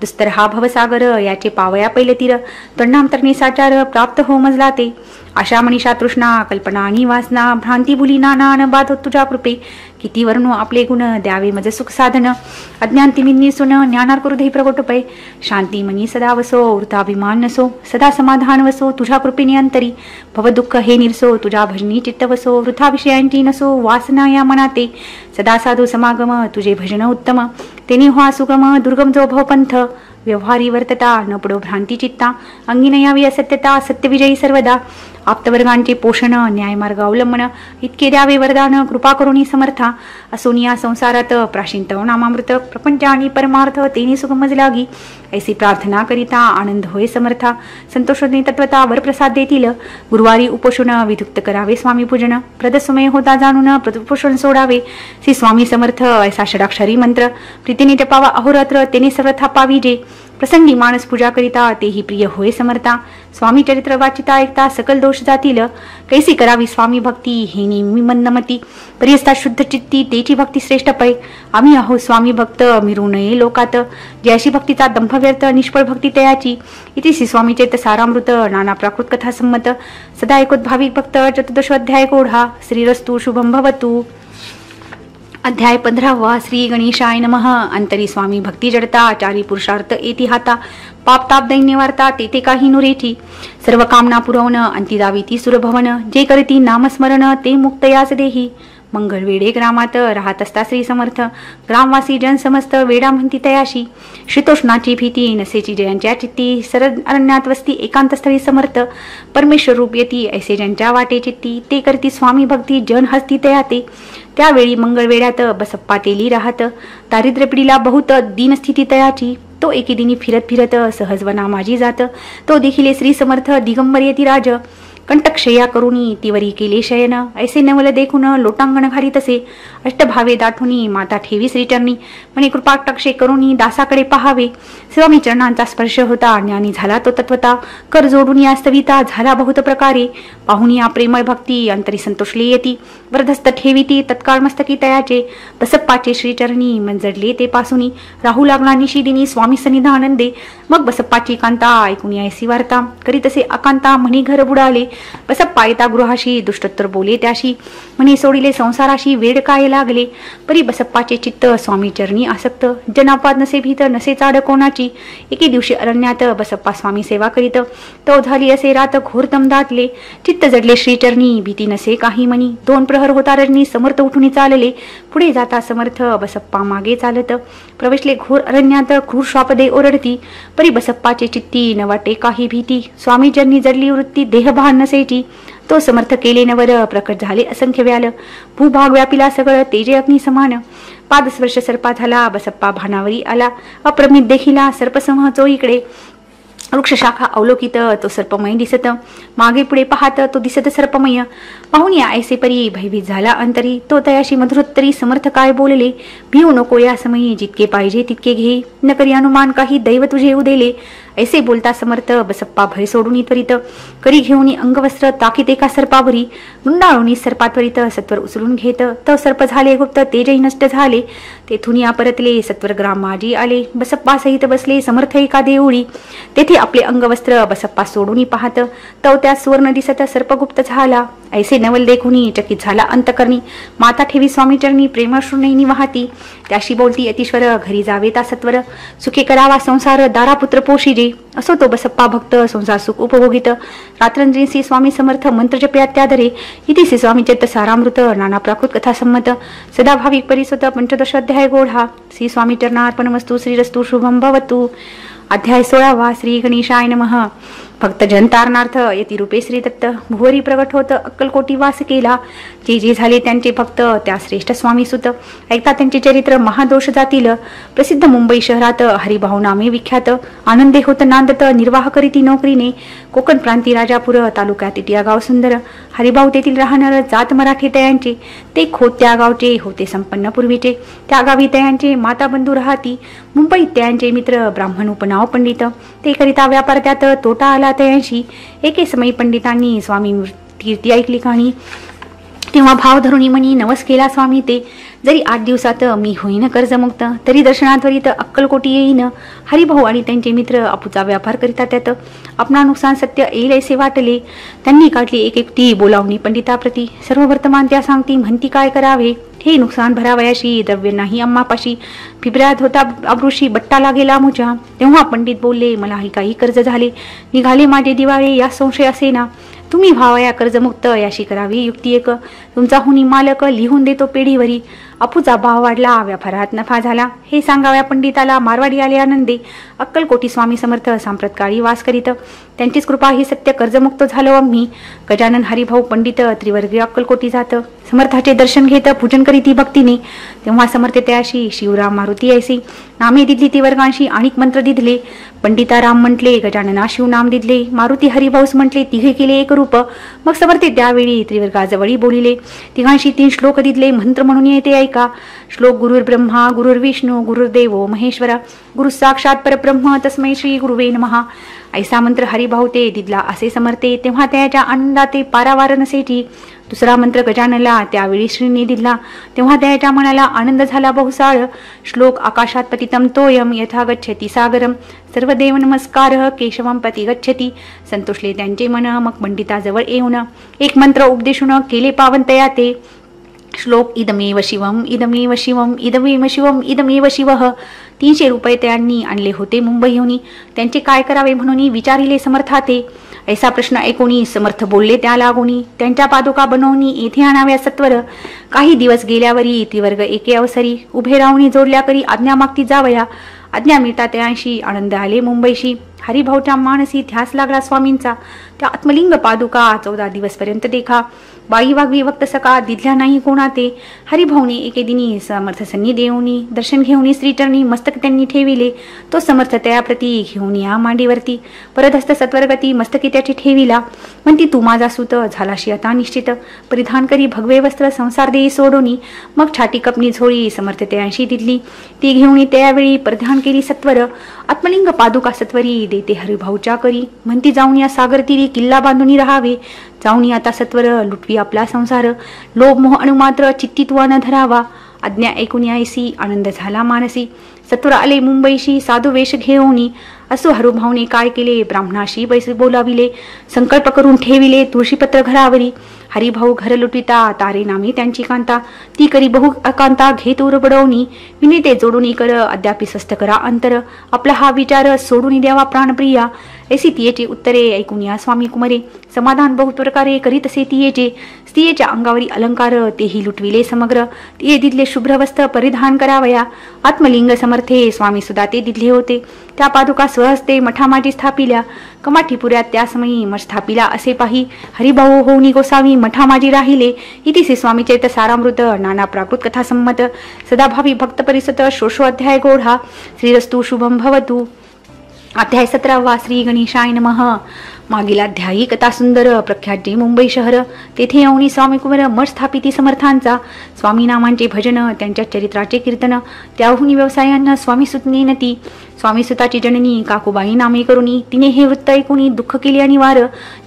S1: दुस्तर हा भवसागर याचे पावया पहिले तीर तण्णांतरणे साचार प्राप्त हो मजला ते आशा मनीषा तृष्णा कल्पना आणि वासना भ्रांती भुली नाना बाध तुझ्या कृपे किती वर्णो आपले गुण द्यावे मज सुख साधन अज्ञान तिमिन्नी सुन ज्ञानार हृदय प्रगट पै शांती मनी सदा वसो वृताभिमान नसो सदा समाधान वसो तुझ्या कृपेने अंतरी भव दुःख हे निरसो तुझ्या भजनी चित्त वसो वृथा विषयांची नसो वासना या मनाते सदा साधू समागम तुझे भजन उत्तम तेने व्हा सुगम दुर्गम जो भवपंथ व्यवहारी वर्तता न पडो भ्रांती चित्ता अंगी न यावी असत्यता सत्यविजयी सर्वदा आप्तवर्गांचे पोषण न्यायमार्ग अवलंबन इतके द्यावे वरदान कृपा करुणी समर्था असोनिया संसारात प्राशिंत नामामृत प्रपंच आणि परमार्थ तेने सुगमज लागी ऐसी प्रार्थना करिता आनंद होय समर्था संतोषने तत्वता वरप्रसाद देतील गुरुवारी उपोषण विधुक्त करावे स्वामी पूजन प्रदसमय होता जाणून प्रदुपोषण सोडावे श्री स्वामी समर्थ ऐसा षडाक्षरी मंत्र प्रीतीने जपावा अहोरात्र तेने सर्वथा पाविजे प्रसंगी मानस पूजा करिता तेही प्रिय होय समर्था स्वामी चरित्र वाचिता ऐकता सकल दोष जातील कैसी करावी स्वामी भक्ती हे नेहमी मंदमती पर्यस्ता शुद्ध चित्ती तेची भक्ती श्रेष्ठ पै आम्ही आहो स्वामी भक्त मिरू नये लोकात जयाशी भक्तीचा दंभ व्यर्थ निष्फळ भक्ती तयाची इति श्री स्वामी चैत सारामृत नाना प्राकृत कथा संमत सदा ऐकोत भाविक भक्त चतुर्दश अध्याय कोढा श्रीरस्तु शुभम भवतु अध्याय 15 श्री गणेशाय नमः अंतरी स्वामी भक्ती जडता आचारी पुरुषार्थ येती हाता पाप ताप दैन्य वार्ता तेथे काही नुरेठी सर्व कामना पुरवण अंती दावी ती सुरभवन जे करती नामस्मरण ते मुक्त यास देही मंगळवेढे ग्रामात राहत असता श्री समर्थ ग्रामवासी जन समस्त वेडा म्हणती तयाशी शीतोष्णाची भीती नसेची जयांच्या चित्ती सरद अरण्यात वस्ती एकांतस्थळी समर्थ परमेश्वर रूप येती ऐसे ज्यांच्या वाटे चित्ती ते करती स्वामी भक्ती जन हस्ती तयाते त्यावेळी मंगळवेढ्यात बसप्पा तेली राहत दारिद्र्य पिढीला बहुत दीनस्थिती तयाची तो एके दिनी फिरत फिरत सहज वना माझी जात तो देखील श्री समर्थ दिगंबर येती राज कंटक्षया करुणी तिवरी केले शयन ऐसे नवल देखून लोटांगण घाली तसे अष्टभावे दाठुनी माता ठेवी श्रीचरणी म्हणे कृपाकटाक्षे करुणी दासाकडे पहावे स्वामी चरणांचा स्पर्श होता ज्ञानी झाला तो तत्वता कर जोडून या स्तविता झाला बहुत प्रकारे पाहुनी या प्रेमळ भक्ती अंतरी संतोषले येती वरदस्त ठेवीती तत्काळ मस्तकी तयाचे बसप्पाचे श्रीचरणी मंजडले ते पासुनी राहू लागला निशिदिनी स्वामी सन्निधा आनंदे मग बसप्पाची कांता ऐकून ऐसी वार्ता करी तसे अकांता म्हणी घर बुडाले बसप्पा येता गृहाशी दुष्टोत्तर बोले त्याशी म्हणे सोडिले संसाराशी वेड काय लागले परी बसप्पाचे चित्त स्वामी चरणी आसक्त जनापाद नसे भीत नसे चाड कोणाची एके दिवशी अरण्यात बसप्पा स्वामी सेवा करीत तो झाली असे रात घोर तमदाटले चित्त जडले श्रीचरणी भीती नसे काही मनी 2 प्रहर होता रजनी समर्थ उठून चालले पुढे जाता समर्थ बसप्पा मागे चालत प्रवेशले घोर अरण्यात क्रूर श्वापदे ओरडती परी बसप्पाचे चित्ती न वाटे काही भीती स्वामी चरणी जडली वृत्ती देहभान नसेची तो समर्थ केले नवर प्रकट झाले असंख्य व्याल भूभाग व्यापिला सगळं तेजे अग्नी समान पादस्पर्श सर्पा झाला बसप्पा भानावरी आला अप्रमित देखिला सर्पसमूह चोईकडे वृक्षशाखा अवलोकित तो सर्पमय दिसत मागे पुढे पाहत तो दिसत सर्पमय पाहून या ऐसे परी भयभीत झाला अंतरी तो तयाशी मधुरोत्तरी समर्थ काय बोलले भिवू नको या समयी जितके पाहिजे तितके घे न करी अनुमान काही दैव तुझे उदेले ऐसे बोलता समर्थ बसप्पा भय सोडून त्वरित करी घेऊन अंगवस्त्र ताकीत एका सर्पावरी गुंडाळून सर्पात्वरित सत्वर उचलून घेत तो सर्प झाले गुप्त तेजही नष्ट झाले तेथून या परतले सत्वर ग्रामाजी आले बसप्पा सहित बसले समर्थ एका देऊळी तेथे आपले अंगवस्त्र बसप्पा सोडून पाहत तो त्या सुवर्ण दिसत सर्पगुप्त झाला ऐसे नवल देखुनी चकित झाला अंतकरणी माता ठेवी स्वामी चरणी प्रेमाश्रुनयनी वाहती त्याशी बोलती अतिश्वर घरी जावे ता सत्वर सुखे करावा संसार दारापुत्र पोशिजे असो तो बसप्पा भक्त संसार सुख उपभोगित रात्रंजसी स्वामी समर्थ मंत्र जप्यात त्यादरे इति श्री स्वामी चैत सारामृत नाना प्राकृत कथा संमत सदा भाविक परिसुत 15 अध्याय गोढा श्री स्वामी चरणार्पणमस्तु श्रीरस्तु शुभम भवतु अध्याय 16 श्री गणेशाय नमः फक्त जनतारणार्थ यती रूपे श्री दत्त भुवरी प्रगट होत अक्कलकोटी वास केला. जे जे झाले त्यांचे भक्त त्या श्रेष्ठ स्वामी सुत ऐकता त्यांचे चरित्र महादोष जातील. प्रसिद्ध मुंबई शहरात हरिभाऊ नामे विख्यात आनंदे होत नांदत निर्वाह करीती नोकरीने. कोकण प्रांती राजापूर तालुक्यात इटिया गाव सुंदर हरिभाऊ तेथील राहणार जात मराठी तयांचे. ते खोत त्या गावचे होते संपन्न पूर्वीचे. त्या गावी तयांचे माता बंधू राहती. मुंबईत तयांचे मित्र ब्राह्मण उपनाव पंडित. ते करिता व्यापार त्यात तोटा आला तयांशी. एके समयी पंडितांनी स्वामी कीर्ती ऐकली कहाणी. तेव्हा भाव धरुणी म्हणी नवस केला स्वामी ते. जरी 8 दिवसात मी होईन कर्जमुक्त तरी दर्शनात्वरित अक्कलकोटी येईन. हरिभाऊ आणि त्यांचे मित्र आपूचा व्यापार करिता त्यात आपणा नुकसान सत्य येईल असे वाटले. त्यांनी काढली एक एकटी बोलावणी पंडिताप्रती. सर्व वर्तमान त्या सांगती म्हणती काय करावे. हे नुकसान भरावयाशी द्रव्य नाही अम्मापाशी. फिबऱ्यात होता अब्रुशी बट्टा लागेला मुजा. तेव्हा पंडित बोलले मलाही काही कर्ज झाले. निघाले माझे दिवाळे या संशय असे ना. तुम्ही व्हावया कर्जमुक्त याशी करावी युक्ती एक. तुमचा हुनी मालक लिहून देतो पेढीवरी. अपूचा भाव वाढला व्यापारात नफा झाला. हे सांगाव्या पंडिताला मारवाडी आले आनंदे. अक्कलकोटी स्वामी समर्थ सांप्रतकाळी वास करीत. त्यांचीच कृपा ही सत्य कर्जमुक्त झालो आम्ही. गजानन हरिभाऊ पंडित त्रिवर्गीय अक्कलकोटी जात. समर्थाचे दर्शन घेत पूजन करीती भक्तीने. तेव्हा समर्थ त्याशी शिवराम मारुती ऐसी नामे दिदली ती वर्गांशी आणिक मंत्र दिदले. पंडिता राम म्हटले गजानना शिवनाम दिदले. मारुती हरिभाऊस म्हटले तिघे केले एक रूप. मग समर्थे त्यावेळी त्रिवर्गाजवळी बोलिले. तिघांशी 3 श्लोक दिदले मंत्र म्हणून येते ऐका. श्लोक गुरुर्ब्रह्मा गुरुर्विष्णू गुरुर्देवो महेश्वरा गुरु साक्षात परब्रह्म तस्मै श्री गुरुवे नमः. ऐसा मंत्र हरिभाऊ ते दिदला असे समर्थे. तेव्हा त्याच्या आनंदाते पारावार नसेची. दुसरा मंत्र गजाननला त्यावेळी श्रीने दिला. तेव्हा त्याच्या मनाला आनंद झाला बहुसाळ. श्लोक आकाशात पतितम तोयम यथा गच्छति सागरम सर्वदेव नमस्कार केशवम पती गच्छति. संतोषले त्यांचे मन. मग पंडिताजवळ येऊन एक मंत्र उपदेशून केले पावन तया ते. श्लोक इदमेव शिवम इदमेव शिवम इदमेव शिवम इदमेव शिवः. 300 रुपये त्यांनी आणले होते मुंबईहून. त्यांचे काय करावे म्हणून विचारिले समर्थाते. ऐसा प्रश्न ऐकून समर्थ बोलले त्या लागोनी. त्यांच्या पादुका बनवून येथे आणाव्या सत्वर. काही दिवस गेल्यावरी त्रिवर्ग एके अवसरी उभे राहून जोडल्या करी आज्ञा मागती जावया. आज्ञा मिळता त्यांशी आनंद आले मुंबईशी. हरिभाऊच्या मानसी ध्यास लागला स्वामींचा. त्या आत्मलिंग पादुका 14 दिवसपर्यंत देखा. बाई वागवी वक्त सका दिधल्या नाही कोणा ते. हरिभाऊने एके दिनी समर्थ सन्नी देऊनी दर्शन घेऊन श्रीचरणी मस्तक त्यांनी ठेविले. तो समर्थ त्याप्रती घेऊन या मांडीवरती. परदस्त सत्वरगती मस्तकी त्याची ठेविला. म्हणती तू माझा सूत झालाशी आता निश्चित. परिधान करी भगवे वस्त्र संसार देई सोडोनी. मग छाटी कपनी झोळी समर्थ त्यांशी दिदली. ती घेऊन त्यावेळी परिधान केली सत्वर. आत्मलिंग पादुका सत्वरी देते हरिभाऊच्या करी. म्हणती जाऊन या सागर तीरी किल्ला बांधून राहावे. जाऊन आता सत्वर लुटवी आपला संसार. लोभ मोह अणुमात्र चित्तित्व न धरावा. आज्ञा ऐकून ऐसी आनंद झाला मानसी. सत्वर आले मुंबईशी साधू वेश घेऊनी. असो हरिभाऊने काय केले ब्राह्मणाशी बैस बोलाविले. संकल्प करून ठेविले तुळशीपत्र घरावरी. हरिभाऊ घर लुटिता तारे नामी त्यांची कांता. ती करी बहु अकांता घेत उर बडवणी. विनिते जोडून कर अद्यापि स्वस्थ करा अंतर. आपला हा विचार सोडून द्यावा प्राणप्रिया. ऐसी तियेचे उत्तरे ऐकून या स्वामी कुमरे. समाधान बहुत प्रकारे करीत असे तियेचे. स्त्रियेच्या अंगावरी अलंकार तेही लुटविले समग्र. तिये दिदले शुभ्र वस्त्र परिधान करावया. आत्मलिंग समर्थे स्वामी सुद्धा ते दिदले होते. त्या पादुका स्वहस्ते मठामाजी स्थापिल्या. कमाठीपुऱ्यात त्या समयी मठ स्थापिला असे पाही. हरिभाऊ होऊनी गोसावी मठामाजी राहिले. इति श्री स्वामी चरित सारामृत नाना प्राकृत कथा संमत. सदाभावी भक्त परिसत शोषो अध्याय गोढा. श्रीरस्तु शुभम भवतु. अध्याय 17 श्री गणेशाय नमः. मागील अध्यायी कथा सुंदर. प्रख्यात जे मुंबई शहर. तेथे येऊनी स्वामी कुमार मठ स्थापिती समर्थांचा. स्वामी नामांचे भजन त्यांच्या चरित्राचे कीर्तन. त्याहून व्यवसायांना स्वामी सुतने नती. स्वामी सुताची जननी काकुबाई नामे करुनी. तिने हे वृत्त ऐकून दुःख केले अनिवार.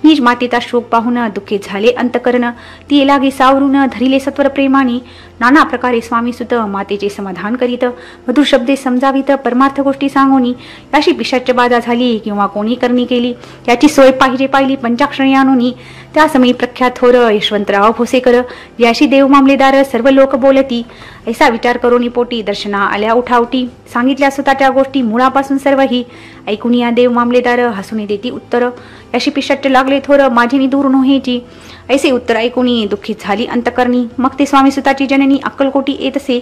S1: निज मातेचा शोक पाहून दुःखे झाले अंतकरण. ती लागे सावरून धरिले सत्वर प्रेमाने. नाना प्रकारे स्वामी सुत मातेचे समाधान करीत. मधुर शब्दे समजावीत परमार्थ गोष्टी सांगोनी. याशी पिशाच बाधा झाली किंवा कोणी करणी केली याची सोय पाहिली पंचाक्षणी आणूनी. त्या समयी प्रख्यात थोर यशवंतराव भोसेकर याशी देव मामलेदार सर्व लोक बोलती. ऐसा विचार करून पोटी दर्शना आल्या उठावटी. सांगितल्या सुताच्या गोष्टी मुळापासून सर्वही. ऐकून या देव मामलेदार हसून देती उत्तर. अशी पिशट्ट लागले थोर माझी दूर नोहेची. ऐसे उत्तर ऐकून दुःखित झाली अंतकरणी. मग ते स्वामी सुताची जननी अक्कलकोटी येत असे.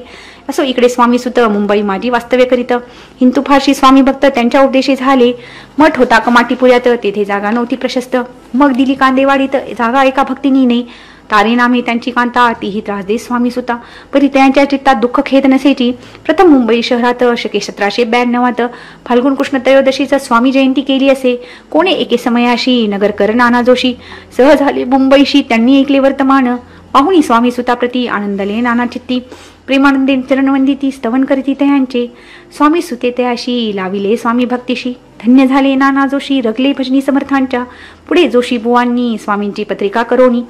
S1: असो इकडे स्वामी सुत मुंबई माझी वास्तव्य करीत. हिंदू फारशी स्वामी भक्त त्यांच्या उपदेशी झाले. मठ होता कमाटीपुऱ्यात, तेथे जागा नव्हती प्रशस्त. मग दिली कांदेवाडीत जागा एका भक्तीनी नाही. तारे नामे त्यांची कांता, तीही त्रास दे स्वामी सुता. परी त्यांच्या चित्तात दुःख खेद नसेची. प्रथम मुंबई शहरात शके 1792 फाल्गुन कृष्ण त्रयोदशीचा स्वामी जयंती केली असे. कोणे एके समयाशी नगरकर नाना जोशी सहज झाले मुंबईशी. त्यांनी ऐकले वर्तमान. पाहुणी स्वामी सुताप्रती आनंदले नाना चित्ती. प्रेमानंदे चरणवंदिती स्तवन करीती तयांचे. स्वामी सुते तयाशी लाविले स्वामी भक्तीशी. धन्य झाले नाना जोशी रगले भजनी समर्थांच्या. पुढे जोशी बुवांनी स्वामींची पत्रिका करोनी.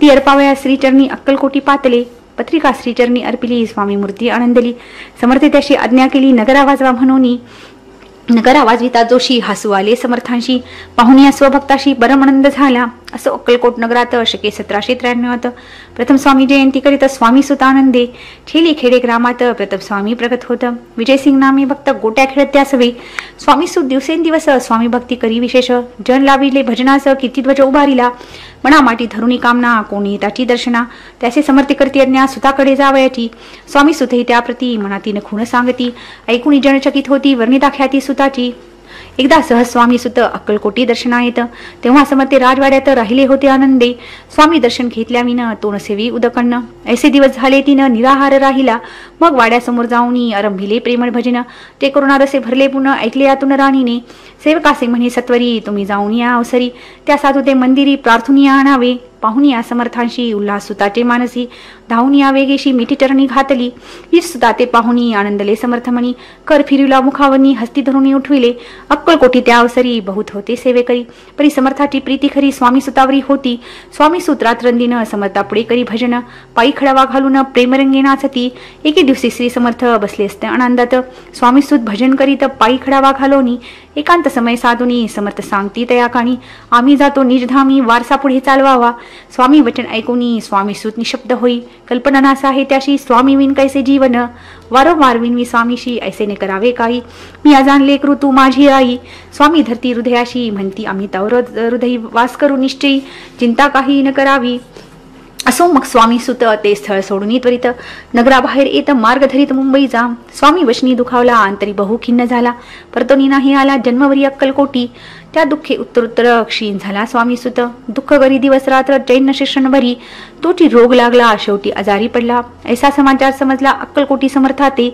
S1: ती अर्पावया श्रीचरणी अक्कलकोटी पातले. पत्रिका श्रीचरणी अर्पिली स्वामी मूर्ती आनंदली. समर्थ त्याशी आज्ञा केली नगरा वाजवा म्हणून. नगरा वाजविता जोशी हसू आले समर्थांशी. पाहुणी स्वभक्ताशी परमानंद झाला. असो अक्कलकोट नगरात शके 1793 प्रथम स्वामी जयंती करीत स्वामी सुतानंदे. ठेली खेडे ग्रामात प्रथम स्वामी प्रगत होत. विजयसिंग नामे भक्त गोट्या खेळत त्या सवे. स्वामी सुत दिवसेंदिवस स्वामी भक्ती करी विशेष. जन लाविले भजनास कीर्तिध्वज उभारिला. म्हणा माटी धरुणी कामना कोणी त्याची दर्शना. त्याचे समर्थ करती अज्ञा सुताकडे जावयाची. स्वामी सुतही त्याप्रती मनातीन खूण सांगती. ऐकुणी जनचकित होती वर्णिता ख्याती सुताची. एकदा सहज स्वामी सुत अक्कलकोटी दर्शना येत. तेव्हा समर्थे राजवाड्यात राहिले होते आनंदे. स्वामी दर्शन घेतल्याविन तो नसेवी उदकन्न. ऐसे दिवस झाले तिनं निराहार राहिला. मग वाड्यासमोर जाऊन आरंभिले प्रेमळ भजन. ते करुणारसे भरले पुन्हा ऐकले यातून राणीने. सेवकासे म्हणे सत्वरी तुम्ही जाऊन या अवसरी. त्या साधू ते मंदिरी प्रार्थुनी आणावे. पाहुणी या समर्थांशी उल्हास सुताचे मानसी. धावून या वेगेशी मिठी चरणी घातली. हीच सुता ते पाहुणी आनंदले समर्थ म्हणी. कर फिरविला मुखावनी हस्ती धरुणी उठविले. अक्कलकोटी त्या अवसरी बहुत होते सेवेकरी. परी समर्थाची प्रीती खरी स्वामी सुतावरी होती. स्वामी सुत रात्रंदिन समर्था पुढे करी भजन. पायी खडावा घालून प्रेमरंगे नाचती. एके दिवशी श्री समर्थ बसले असते आनंदात. स्वामी सुत भजन करीत पायी खडावा घालोनी. एकांत समय साधुनी समर्थ सांगती तया काणी. आम्ही जातो निजधामी वारसा पुढे चालवावा. स्वामी वचन ऐकूनी स्वामी सुत निशब्द होई. कल्पना नासा आहे त्याशी स्वामी विन कैसे जीवन. वारंवार विनवी स्वामीशी ऐसे ने करावे काही. मी अजाणले कृतू माझी आई. स्वामी धरती हृदयाशी म्हणती आम्ही तवर हृदयी वास करू निश्चयी. चिंता काही न करावी. असो मग स्वामी सुत ते स्थळ सोडून त्वरित नगराबाहेर येत मार्ग धरीत मुंबईचा. स्वामी वचनी दुखावला अंतरी बहु खिन्न झाला. परतोनी नाही आला जन्मवरी अक्कलकोटी. त्या दुःखे उत्तरोत्तर क्षीण झाला स्वामी सुत. दुःख करी दिवस रात्र चैन शिक्षण भरी. तोची रोग लागला शेवटी आजारी पडला. ऐसा समाचार समजला अक्कलकोटी समर्थाते.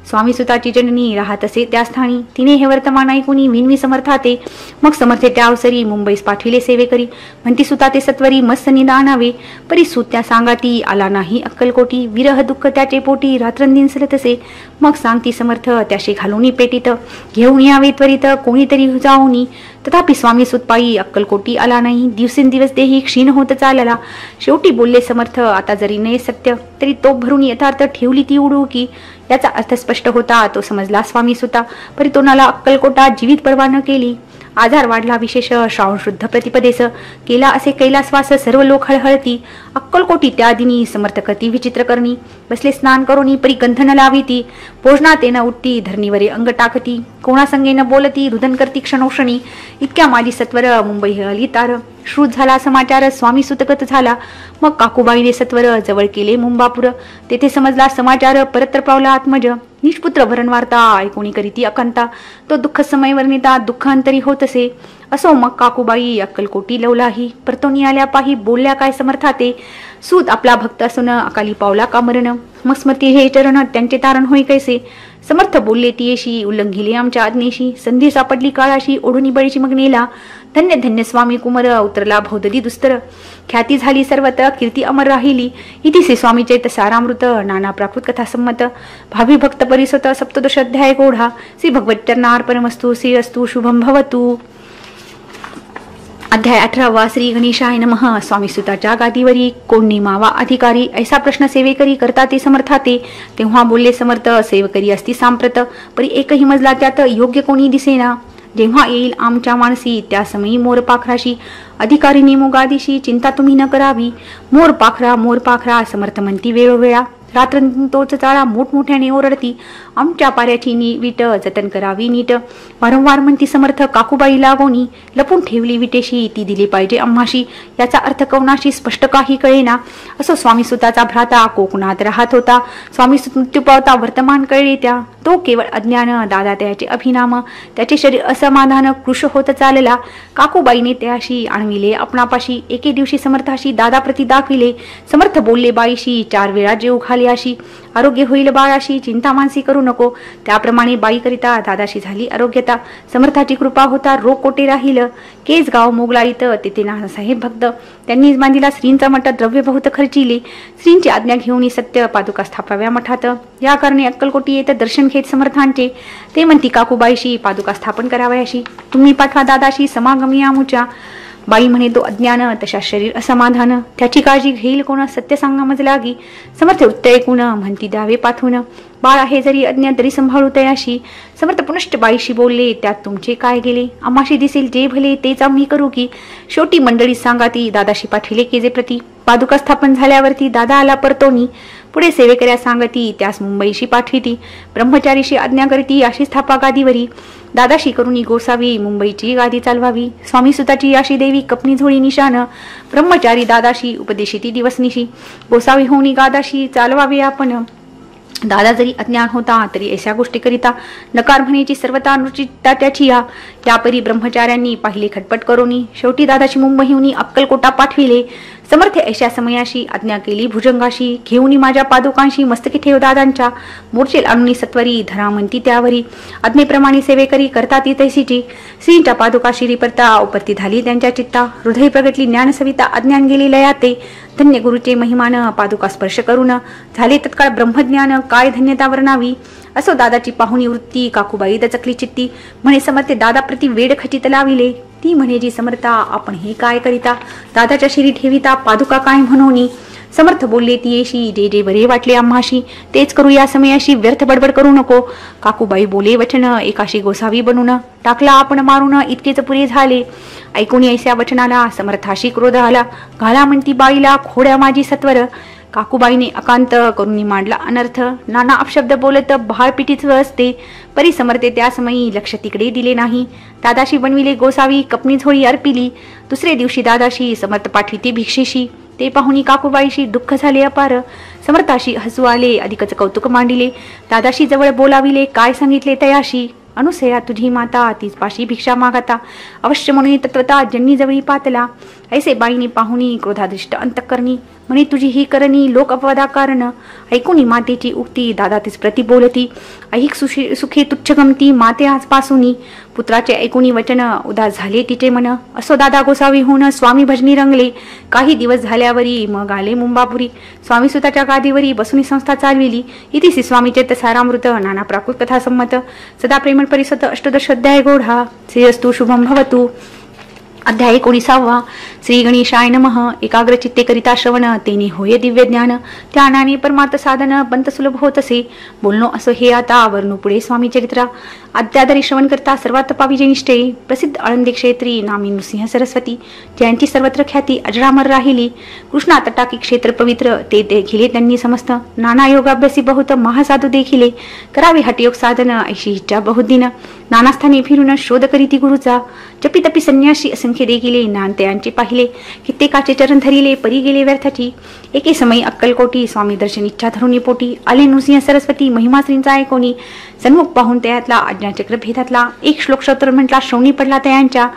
S1: स्वामी सुताची जननी राहत असे त्या स्थानी. तिने हे वर्तमान ऐकून विनवी समर्थाते. मग समर्थे त्या अवसरी मुंबईस पाठविले सेवेकरी. म्हणती सुताते सत्वरी मस्त निदान आणावे. परी सुत त्या सांगाती आला नाही अक्कलकोटी. विरह दुःख त्याचे पोटी रात्रंदिन सलत असे. मग सांगती समर्थ त्याशी घालून पेटीत. घेऊन यावे त्वरित कोणीतरी जाऊनी. तथापि स्वामी सुत पायी अक्कलकोटी आला नाही. दिवसेंदिवस देही क्षीण होत चालला. शेवटी बोलले समर्थ आता जरी नये सत्य तरी तो भरून यथार्थ ठेवली ती उडुकी. याचा अर्थ स्पष्ट होता तो समजला स्वामी सुता. परी तोनाला अक्कलकोटा जीवित परवा न केली. आजार वाढला विशेष श्रावण शुद्ध प्रतिपदेस. केला असे कैलासवास सर्व लोक हळहळती. अक्कलकोटी त्या दिनी समर्थ करती विचित्र करणी. बसले स्नान करोनी परी गंधन लाविती. भोजनात न उठती धरणीवरे अंग टाकती. कोणासंगे न बोलती रुदन करती क्षणोक्षणी. इतक्या माझी सत्वर मुंबई हळली तार. श्रुत झाला समाचार स्वामी सुतगत झाला. मग काकूबाईने सत्वर जवळ केले मुंबापूर. तेथे समजला समाचार परत्र पावला आत्मज. निष्पुत्र भरण वार्ता ऐकोणी करीती अकंता. तो दुःख समय वर्णिता दुःख अंतरी होत असे. असो मग काकूबाई अक्कलकोटी लवलाही. परतोनी आल्या पाही बोलल्या काय समर्थाते. सूत आपला भक्त असून अकाली पावला का मरण. मग स्मृती हे चरण त्यांचे तारण होई कैसे. समर्थ बोलले तियेशी उल्लंघिले आमच्या आज्ञेशी. संधी सापडली काळाशी ओढुनी बळीची मग नेला. धन्य धन्य स्वामी कुमर उतरला भौददी दुस्तर. ख्याती झाली सर्वत्र कीर्ती अमर राहिली. इतिसे स्वामी चैत सारामृत नाना प्राकृत कथा संमत. भावी भक्त परिसत सप्तदश अध्याय गोढा. श्री भगवत चरणार्पणमस्तु. श्री अस्तु शुभम भवतु. अध्याय 18 श्री गणेशाय नमः. स्वामी सुताच्या गादीवरी कोण नेमावा अधिकारी. ऐसा प्रश्न सेवेकरी करता ते समर्थाते. तेव्हा बोलले समर्थ सेवकरी असती सांप्रत. परी एकही मजला त्यात योग्य कोणी दिसेना. जेव्हा येईल आमच्या मानसी त्या समयी मोर पाखराशी. अधिकारी नेमो गादीशी चिंता तुम्ही न करावी. मोर पाखरा समर्थ म्हणती वेळोवेळा. रात्र तोच चाळा मोठमोठ्याने ओरडती, आमच्या पाऱ्याची वीट जतन करावी नीट. वारंवार म्हणती समर्थ, काकूबाई लागोनी लपून ठेवली विटेशी, ती दिली पाहिजे आम्हाशी. याचा अर्थ कवनाशी स्पष्ट काही कळेना. असो स्वामी सुताचा भ्राता कोकणात राहत होता. स्वामी सुत मृत्यू पावता वर्तमान कळले त्या. तो केवळ अज्ञान, दादा त्याचे अभिनाम. त्याचे शरीर असमाधान कृश होत चालला. काकूबाईने त्याशी आणविले आपणापाशी. एके दिवशी समर्थाशी दादा प्रति दाखविले. समर्थ बोलले बाईशी, 4 वेळा जेव घाले अशी. आरोग्य होईल बाळाशी, चिंता मानसी करू नको. त्याप्रमाणे बाई करिता दादाशी झाली आरोग्यता. समर्थाची कृपा होता रोग कोटे राहिलं. केज गाव मोगलाईत तेथे नानासाहेब भक्त. त्यांनी बांधिला श्रींचा मठ, द्रव्य बहुत खर्चिले. श्रींची आज्ञा घेऊन सत्य पादुका स्थापाव्या मठात. या कारणे अक्कलकोटी येत दर्शन घेत समर्थांचे. ते म्हणती काकूबाईशी, पादुका स्थापन करावयाशी. तुम्ही पाठवा दादाशी समागमी आमुच्या. बाई म्हणे, तो अज्ञान तशा शरीर असमाधान. त्याची काळजी घेईल कोण, सत्य सांगा मज लागी. समर्थ उत्तर ऐकून म्हणती द्यावे पाठवून. बाळ आहे जरी अज्ञान तरी संभाळू तयाशी. समर्थ पुनश्च बाईशी बोलले, त्यात तुमचे काय गेले. आम्हाशी दिसेल जे भले तेच आम्ही करू की. शेवटी मंडळी सांगा ती दादाशी पाठविले केजे प्रती. पादुका स्थापन झाल्यावरती दादा आला परतोनी. पुढे सेवेकऱ्या सांगती त्यास मुंबईशी पाठविती. ब्रह्मचारीशी आज्ञा करती अशी स्थापा गादीवरी. दादाशी करुणी गोसावी मुंबईची गादी चालवावी. स्वामी सुताची अशी देवी कपनी झोळी निशान. ब्रह्मचारी दादाशी उपदेशिती दिवसनिशी. गोसावी होणी गादाशी चालवावे आपण. दादा जरी अज्ञान होता तरी ऐशा गोष्टी करिता. नकार म्हणेची सर्वता अनुचितता त्याची या परी ब्रह्मचार्यांनी पाहिले खटपट करोनी. शेवटी दादाची मुंबईहून अक्कलकोटा पाठविले. समर्थ ऐशा समयाशी आज्ञा केली भुजंगाशी. घेऊनी माझ्या पादुकांशी मस्तकी ठेव दादांच्या. मोर्चेल आणूनी सत्वरी धरा म्हणती त्यावरी. आज्ञेप्रमाणे सेवेकरी करतात ती तैसीची. श्रींच्या पादुका शिरी परता उपरती झाली त्यांच्या चित्ता. हृदय प्रगटली ज्ञानसविता अज्ञान गेली लयाते. धन्य गुरुचे महिमान पादुका स्पर्श करून. झाले तत्काळ ब्रह्मज्ञान काय धन्यता वर्णावी. असो दादाची पाहुणी वृत्ती काकूबाई दचकली चित्ती. म्हणे समर्थे दादा प्रति वेड खचित लाविले. ती म्हणे जी समर्था आपण हे काय करिता. दादाच्या शिरी ठेविता पादुका काय म्हणोनी. समर्थ बोलले ती येशी जे जे बरे वाटले आम्हाशी तेच करू या समयाशी. व्यर्थ बडबड करू नको. काकूबाई बोले वचन एकाशी गोसावी बनून. टाकला आपण मारून इतकेच पुरे झाले. ऐकून ऐस्या वचनाला समर्थाशी क्रोध आला. घाला म्हणती बाईला खोड्या माझी सत्वर. काकूबाईने अकांत करून मांडला अनर्थ. नाना अपशब्द बोलत भाळपिटीच असते. परी समर्थे त्या समयी लक्ष तिकडे दिले नाही. दादाशी बनविले गोसावी कपनी झोळी अर्पिली. दुसरे दिवशी दादाशी समर्थ पाठविते भिक्षेशी. ते पाहुणी काकूबाईशी दुःख झाले अपार. समर्थाशी हसू आले अधिकच कौतुक मांडिले. दादाशी जवळ बोलाविले काय सांगितले तयाशी. अनुसया तुझी माता तीच पाशी भिक्षा मागता. अवश्य म्हणून तत्वता जन्नी जवळी पातला. ऐसे बाईने पाहुणी क्रोधादृष्ट अंतःकरणी. म्हणे तुझी ही करणी लोक अपवादा कारण. ऐकूनी मातेची उक्ती दादा तीच प्रति बोलती. ऐक सुखे तुच्छ गमती माते आजपासूनी. पुत्राचे ऐकूनी वचन उदास झाले तिचे मन. असो दादा गोसावी होऊन स्वामी भजनी रंगले. काही दिवस झाल्यावरी मग आले मुंबापुरी. स्वामी सुताच्या गादीवरी बसूनी संस्था चालविली. इतिसी स्वामीचे सारामृत नाना प्राकृत कथा संमत. सदा प्रेमळ परिसत अष्टदश अध्याय गोढा. श्रेयस्तु शुभम भवतु. अध्याय 19. श्री गणेशाय नमः. एकाग्र चित्ते करिता श्रवण तेने होय दिव्य ज्ञान. त्यानाने परमार्थ साधन बंत सुलभ होत असे. बोलणो असो हे आता वर्णू पुढे स्वामी चरित्रा. अद्यादरी श्रवण करता सर्वात पाविजे निष्ठे. प्रसिद्ध आळंदी क्षेत्री नामी नृसिंह सरस्वती. ज्यांची सर्वत्र ख्याती अजरामर राहिली. कृष्णा तटाकी क्षेत्र पवित्र ते देखिले त्यांनी समस्त. नाना योगाभ्यासी बहुत महासाधू देखिले. करावे हटयोग साधन ऐशी इच्छा बहुदिन. नाना स्थानी फिरून शोध करीती गुरुचा. जपी तपी संन्यासी असंख्य देखिले. नानत्यांचे पाहिले कित्येकाचे चरण धरिले परी गेले व्यर्थाची. एके समयी अक्कलकोटी स्वामी दर्शन इच्छा धरून पोटी. आले नृसिंह सरस्वती महिमा श्रींचा ऐकोनी. सन्मुख पाहून त्यातला आज्ञाचक्र भेदातला. एक श्लोक शोत्र म्हटला श्रवणी पडला त्यांच्या.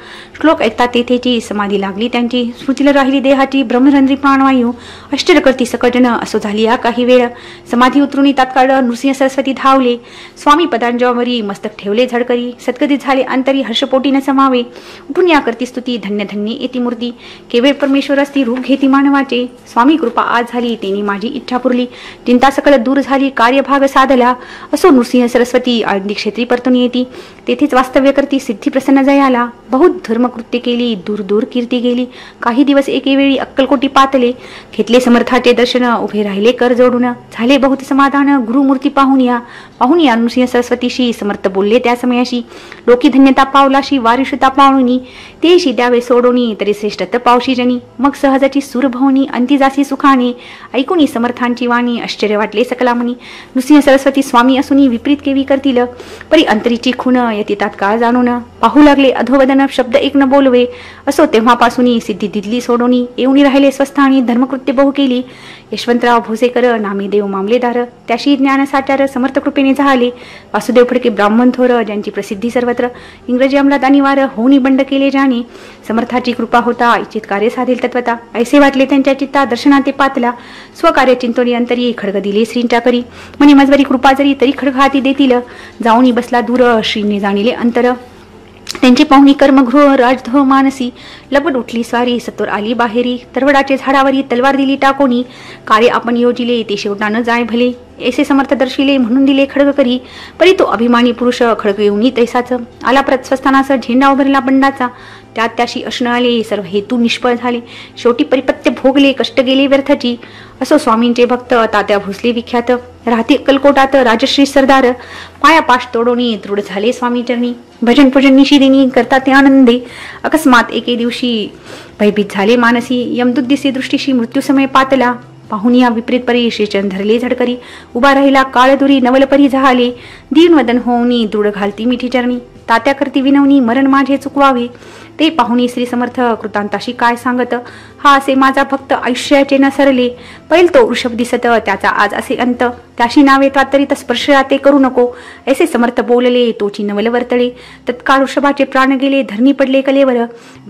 S1: श्लोक ऐकता तेथेची समाधी लागली त्यांची. स्मृतीला राहिली देहाची ब्रह्मरंध्री प्राणवायू. आश्चर्य करती सकजन असो झाली या काही वेळ. समाधी उतरुनी तात्काळ नृसिंह सरस्वती धावले. स्वामी पदांजवरी मस्तक ठेवले झडकरी. सद्गतीत झाले अंतरी हर्षपोटी न समावे. उठून या करती स्तुती धन्य धन्य येती मूर्ती. केवळ परमेश्वर असती रूप घेती मानवाचे. स्वामी कृपा आज झाली तेने माझी इच्छा पुरली. चिंता सकल दूर झाली कार्यभाग साधला. असो नृसिंह सरस्वती आळंदी क्षेत्री परतून येती. तेथेच वास्तव्य करती सिद्धी प्रसन्न जयाला. बहुत धर्मकृत्य केली दूर दूर कीर्ती गेली. काही दिवस एके वेळी अक्कलकोटी पातले. घेतले समर्थाचे दर्शन उभे राहिले कर जोडून. झाले बहुत समाधान गुरुमूर्ती पाहून या. नृसिंह सरस्वतीशी समर्थ बोलले त्या समयाशी. लोकी धन्यता पावलाशी वारिषता पावणी. तेशी द्यावे सोडोनी तरी श्रेष्ठत्व पावशी जनी. मग सहजाची सूरभवनी अंती जासी सुखाने. ऐकुनी समर्थांची वाणी आश्चर्य वाटले सकलामणी. नृसिंह सरस्वती स्वामी असूनी विपरीत केवी करतील. परी अंतरीची खूण यती तात्काळ जाणून. पाहू लागले अधोवदन शब्द एक न बोलवे. असो तेव्हापासून सिद्धी दिदली सोडोनी. येऊनी राहिले स्वस्थानी धर्मकृत्य बहु केली. यशवंतराव भोसेकर नामी देव मामलेदार. त्याशी ज्ञान साचार समर्थ कृपेने झाले. वासुदेव फडके ब्राह्मण थोर ज्यांची प्रसिद्धी सर्वत्र. इंग्रजी अंमलात अनिवार्य होऊनी बंड केले जाणे. समर्थाची कृपा होता इच्छित कार्य साधेल तत्वता. ऐसे वाटले त्यांच्या चित्ता दर्शना ते पातला. स्वकार्य चिंतोनी अंतरी खडग दिले श्रींच्या करी. म्हणे मजवरी कृपा जरी तरी खडग हाती देतील. जाऊनी बसला दूर श्रीने जाणिले अंतर. त्यांची पाहुणी कर्मगृह राजधो मानसी. लपट उठली स्वारी सत्वर आली बाहेरी. तरवडाचे झाडावरी तलवार दिली टाकोनी. कार्य आपण योजिले ते शेवटा न जाय भले. ऐसे समर्थ दर्शिले म्हणून दिले खडग करी. परी तो अभिमानी पुरुष खडग येऊनी तैसाच. आला परत स्वस्थानास झेंडा उभारला बंडाचा. त्यात त्याशी असणं आले सर्व हेतू निष्फळ झाले. शेवटी परिपत्य भोगले कष्ट गेले व्यर्थची. असो स्वामींचे भक्त तात्या भोसले विख्यात. राहते अक्कलकोटात राजश्री सरदार. पाया पाश तोडोनी दृढ झाले स्वामी चरणी. भजन पूजन निशिदिनी करता ते आनंदे. अकस्मात एके दिवशी भयभीत झाले मानसी. यमदूत दिसे दृष्टीशी मृत्यूसमय पातला. पाहुनी या विपरीत परी श्रीचरण धरले झडकरी. उभा राहिला काळदुरी नवलपरी झाले. दीनवदन होऊनी दृढ घालती मिठी चरणी. तात्या करती विनवणी मरण माझे चुकवावे. ते पाहुणी श्री समर्थ कृतांताशी काय सांगत. हा असे माझा भक्त आयुष्याचे न सरले. पैल तो वृषभ दिसत त्याचा आज असे अंत. त्याशी नावे त्वात्तरित स्पर्श ते करू नको. ऐसे समर्थ बोलले तोची नवल वर्तळे. तत्काळ वृषभाचे प्राण गेले धरणी पडले कलेवर.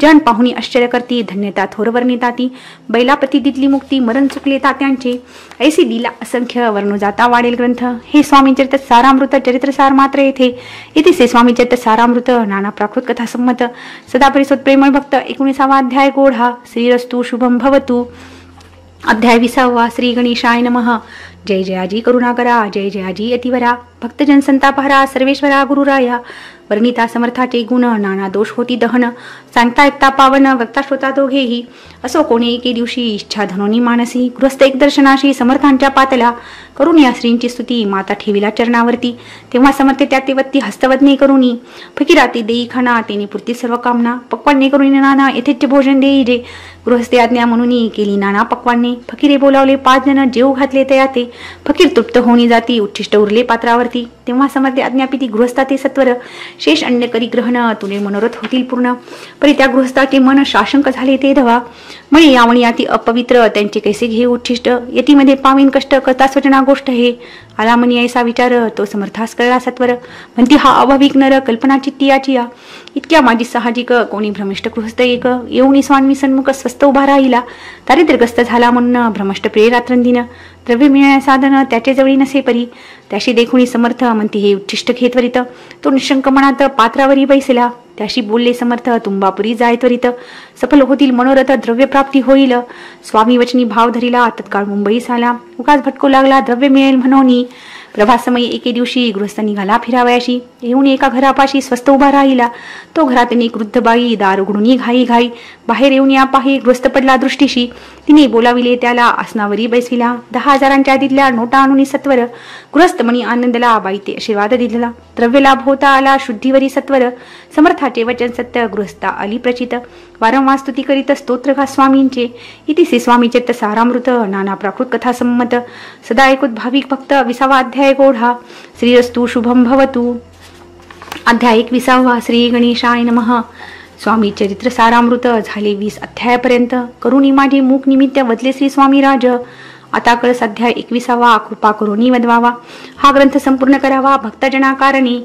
S1: जन पाहुणी आश्चर्य करती धन्यता थोर वर्णिताती. बैलापती दिदली मुक्ती मरण चुकले तात्यांचे. ऐसी दिला असंख्य वर्णू जाता वाढेल ग्रंथ. हे स्वामी चरित्र सारामृत चरित्रसार मात्र येथे. इथे से स्वामी चरित्र सारामृत नाना प्राकृत कथा संमत. सदा परिसोत प्रेमळ भक्त 19वा अध्याय गोढा. श्रीरस्तु शुभम भवतु. अध्याय 20वा. श्री गणेशाय नमः. जय जयाजी करुणाकरा. जय जयाजी यतिवरा. भक्तजन संतापहरा सर्वेश्वरा गुरुराया. वर्णिता समर्थाचे गुण नाना दोष होती दहन. सांगता ऐकता पावन वक्ता श्रोता दोघेही. असो कोणी एके दिवशी इच्छा धनोनी मानसी. गृहस्थ एक दर्शनाशी समर्थांच्या पातला. करून या श्रींची स्तुती माता ठेविला चरणावरती. तेव्हा समर्थे त्या तेवत्ती हस्तवदने करुनी. फकीराती देई खाना तेने पुरती सर्व कामना. पक्वान्ने करुनी नाना यथेच्छ भोजन देई जे. गृहस्थे आज्ञा म्हणून केली नाना पक्वान्ने. फकीरे बोलावले 5 जण जेव घातले तयाते. फकीर तृप्त होणी जाती उच्छिष्ट उरले पात्रावरती. तेव्हा समर्थे आज्ञापिती गृहस्थाते सत्वर. शेष अन्य करी ग्रहण तुले मनोरथ होतील पूर्ण. परी त्या गृहस्थाचे मन शाशंक झाले ते धवा. म्हणे यावणी अति अपवित्र त्यांचे कैसे घे उच्छिष्ट. यतीमध्ये पावीन कष्ट करता स्वचना गोष्ट हे. आला मनी ऐसा विचार तो समर्थास कळला सत्वर. म्हणती हा अभाविक नर कल्पना चित्ती याची या. इतक्या माझी साहजिक कोणी भ्रमिष्ट गृहस्थ एक. येऊनी स्वामी सन्मुख स्वस्थ उभा राहिला. दारिद्र्यग्रस्त झाला म्हणून भ्रमष्ट प्रिय रात्रंदिन. द्रव्य मिळण्या साधन त्याचे जवळी नसे परी. त्याशी देखुनी समर्थ म्हणती हे उच्छिष्ट घे त्वरित. तो निशंक मनात पात्रावरी बैसला. त्याशी बोलले समर्थ तुंबापुरी जाय त्वरित. सफल होतील मनोरथ द्रव्य प्राप्ती होईल. स्वामी वचनी भाव धरिला तत्काळ मुंबईस आला. उगाच भटकू लागला द्रव्य मिळेल म्हणोनी. प्रभासमयी एके दिवशी गृहस्थ निघाला फिरावयाशी. येऊन एका घरापाशी स्वस्त उभा राहिला. तो घरात एक वृद्ध बाई दार उघडून घाई घाई. बाहेर येऊन या पाही गृहस्थ पडला दृष्टीशी. तिने बोलाविले त्याला आसनावरी बैसविला. 10,000च्या दिदल्या नोटा आणून सत्वर. गृहस्थ मणी आनंदला बाई ते आशीर्वाद दिला. द्रव्य लाभ होता आला शुद्धीवरी सत्वर. समर्थाचे वचन सत्य गृहस्था आली प्रचित. वारंवार स्तुती करीत स्तोत्र घा स्वामींचे. इति से स्वामी चरित्र सारामृत नाना प्राकृत कथा संमत. सदा ऐकूत भाविक भक्त 20वा अध्याय गोढा. श्रीरस्तु शुभम भवतु. अध्याय 21वा. श्री गणेशाय नमः. स्वामी चरित्र सारामृत झाले 20 अध्यायापर्यंत. करुणी माझे मूक निमित्त वदले श्री स्वामी राज. आता कळस अध्याय 21वा. कृपा करुणी वदवावा. हा ग्रंथ संपूर्ण करावा भक्तजना कारणे.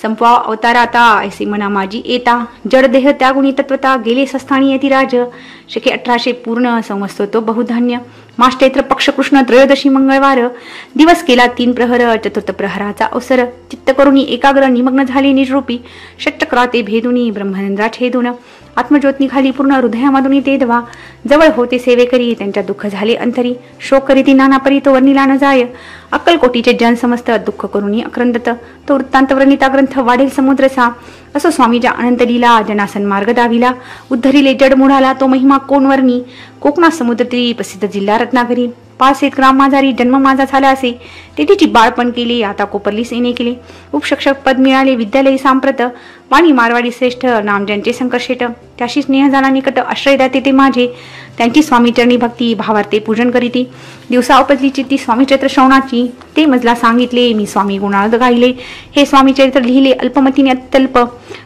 S1: संपवा अवतार आता ऐसे मना माझी येता. जड देह त्यागुणी तत्वता गेले सस्थानी यतिराज. शके 1800 पूर्ण संवत्सर तो बहुधान्य. माष्टैत्र पक्ष कृष्ण त्रयोदशी मंगळवार. दिवस केला 3 प्रहर चतुर्थ प्रहराचा अवसर. चित्त करुणी एकाग्र निमग्न झाले निजरूपी. षटचक्राते भेदुनी ब्रह्मनिंद्रा छेदून. आत्मज्योत निघाली पूर्ण हृदयामधुनी ते दवा. जवळ होते सेवे करी त्यांच्या दुःख झाले अंतरी. शोक करीती नाना परी तो वर्णिला न जाय. अक्कलकोटीचे जन समस्त दुःख करुणी अक्रंदत. तो वृत्तांत वर्णिता ग्रंथ वाढेल समुद्रसा. असो स्वामीच्या अनंत लीला जना सन्मार्ग दाविला. उद्धरिले जड मुढाला तो महिमा कोण वर्णी. कोकणा समुद्र तीरी प्रसिद्ध जिल्हा रत्नागिरी. 5 ग्राम माझारी जन्म माझा झाला असे. तेथीची बाळपण केले आता कोपरली सेने केले. उपशिक्षक पद मिळाले विद्यालयी सांप्रत. वाणी मारवाडी श्रेष्ठ नाम ज्यांचे संकर्षेट, त्याशी स्नेह झाला निकट, आश्रय दाते ते माझे, त्यांची स्वामीचरणी भक्ती भावार्थे पूजन करीती. दिवसा उपजली चित्ती स्वामी चरित्र श्रवणाची, ते मजला सांगितले मी स्वामी गुणार्ध गायले. हे स्वामी चरित्र लिहिले अल्पमतीने अत्यल्प,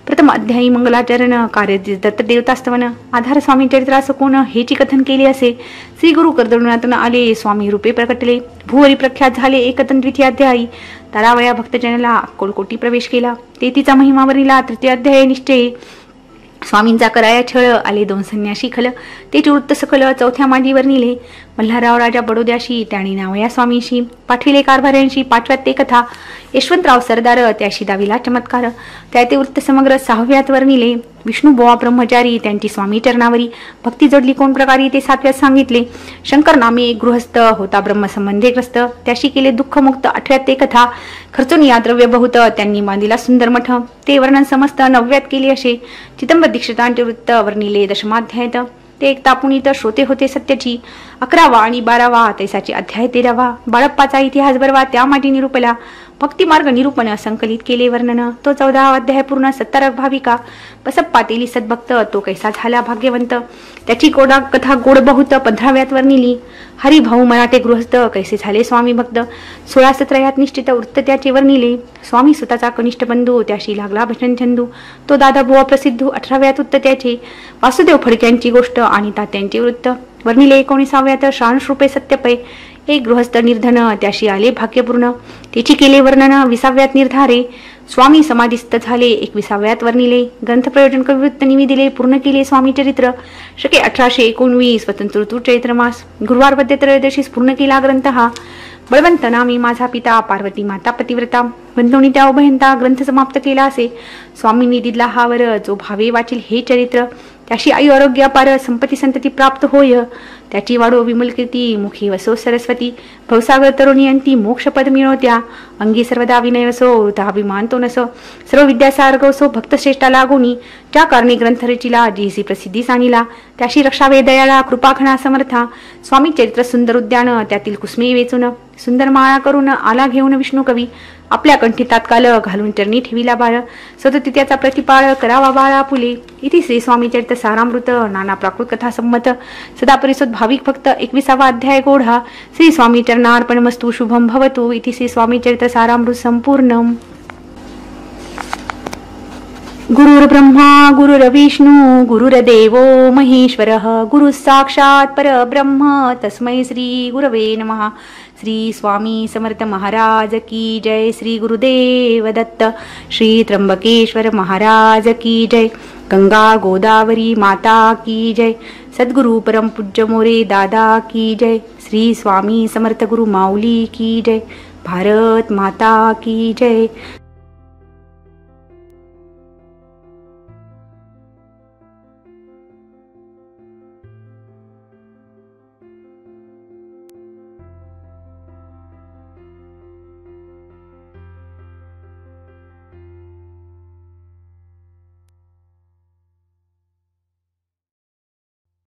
S1: प्रथम अध्यायी मंगलाचरण, कार्य दत्त देवतास्तवन, आधार स्वामी चरित्रास कोण हेची कथन केले असे. श्री गुरु कर्दळूनातून आले स्वामी रूपे प्रकटले, भूवरी प्रख्यात झाले एकतन द्वितीय अध्यायी. तारावया भक्तजनाला अक्कलकोटी प्रवेश केला, तेथीचा महिमावरीला तृतीय अध्याय निश्चय. स्वामींचा कराया छळ, आले 2 संन्यासी खल, तेची वृत्त सकल चौथ्या मांडीवर नेले. मल्हारराव राजा बडोद्याशी, त्याने नावया स्वामींशी, पाठविले कारभाऱ्यांशी 5व्यात ते कथा. यशवंतराव सरदार, त्याशी दाविला चमत्कार, त्या ते वृत्त समग्र 6व्यात वर्णिले. विष्णू बोवा ब्रह्मचारी, त्यांची स्वामी चरणावरी भक्ती जोडली कोण प्रकारे, ते 7व्यात सांगितले. शंकर नामे एक गृहस्थ, होता ब्रह्मसंबंधे ग्रस्त, त्याशी केले दुःखमुक्त 8व्यात ते कथा. खर्चून या द्रव्य बहुत, त्यांनी बांधिला सुंदर मठ, ते वर्णन समस्त 9व्यात केले असे. चिदंबर दीक्षितांचे वृत्त वर्णिले 10माध्यायात, ते एक तापुनीत श्रोते होते सत्याची. 11वा आणि 12वा तैसाची अध्याय 13वा. बाळप्पाचा इतिहास बरवा, त्या माटी निरूपला. भक्तिमार्ग निरूपण संकलित केले वर्णन, तो 14वा अध्याय पूर्ण. 70 भाविका बसप्पा तेली सद्भक्त, तो कैसा झाला भाग्यवंत, त्याची कोडा कथा गोड बहुत 15व्यात वर्णिली. हरिभाऊ मराठे गृहस्थ, कैसे झाले स्वामी भक्त, 16 17यात निश्चित वृत्त त्याचे वर्णिले. स्वामी सुताचा कनिष्ठ बंधू, त्याशी लागला भजन छंदू, तो दादा बुवा प्रसिद्ध. 18व्यात वृत्त त्याचे. वासुदेव फडक्यांची गोष्ट आणि तात्यांचे वृत्त वर्णिले. 19व्यात श्रांश रूपे सत्यपय, एक गृहस्थ निर्धन, त्याशी आले भाग्यपूर्ण, त्याची केले वर्णन. 20व्यात निर्धारे, स्वामी समाधिस्थ झाले. 21व्यात वर्णिले. ग्रंथ प्रयोजन कविवृत्त निविदिले, पूर्ण केले स्वामी चरित्र. शके 1819 स्वतंत्र ऋतू चैत्र मास, गुरुवार वद्य त्रयोदशी पूर्ण केला ग्रंथ हा. बळवंत नामी माझा पिता, पार्वती माता पतिव्रता, बंधुनी त्या उभयंता, ग्रंथ समाप्त केला असे. स्वामींनी दिला हा वर, जो भावे वाचील हे चरित्र, त्याशी आयु आरोग्य अपार, संपत्ती संतती प्राप्त होय, त्याची वाढो विमल कीर्ती, मुखी वसो सरस्वती, भवसागर तरुणी अंती मोक्षपद मिळवत्या. अंगी सर्वदा विनय असो, वृताभिमान तो नसो, सर्व विद्यासार्ग असो, भक्तश्रेष्ठा लागोनी, ज्या कारणे ग्रंथ रचिला, जीसी प्रसिद्धी सानिला, त्याशी रक्षावे दयाळा, कृपाखणा समर्था. स्वामी चरित्र सुंदर उद्यान, त्यातील कुसमे वेचून, सुंदर माळा करून आला घेऊन विष्णू कवी, आपल्या कंठी तात्काल घालून चरणी ठेविला बाळ, सतत त्याचा प्रतिपाळ करावा बाळा फुले. इथे श्री स्वामी चरित्र सारामृत, नाना प्राकृत कथा संमत, सदा परिसोद भाविक भक्त. 21वा अध्याय गोढा. श्री स्वामी चरणार्पणमस्तु, शुभम भवतु. इथे श्री स्वामी चरित्र सारामृत संपूर्णम. गुरुर्ब्रह्मा गुरुर्विष्णू गुरुर्देवो महेश्वरः, गुरु साक्षात परब्रह्म, तस्मै श्री गुरवे नमः. श्री स्वामी समर्थ महाराज की जय. श्री गुरुदेव दत्त. श्री त्र्यंबकेश्वर महाराज की जय. गंगा गोदावरी माता की जय. सद्गुरु परम पूज्य मोरे दादा की जय. श्री स्वामी समर्थ गुरु माऊली की जय. भारत माता की जय.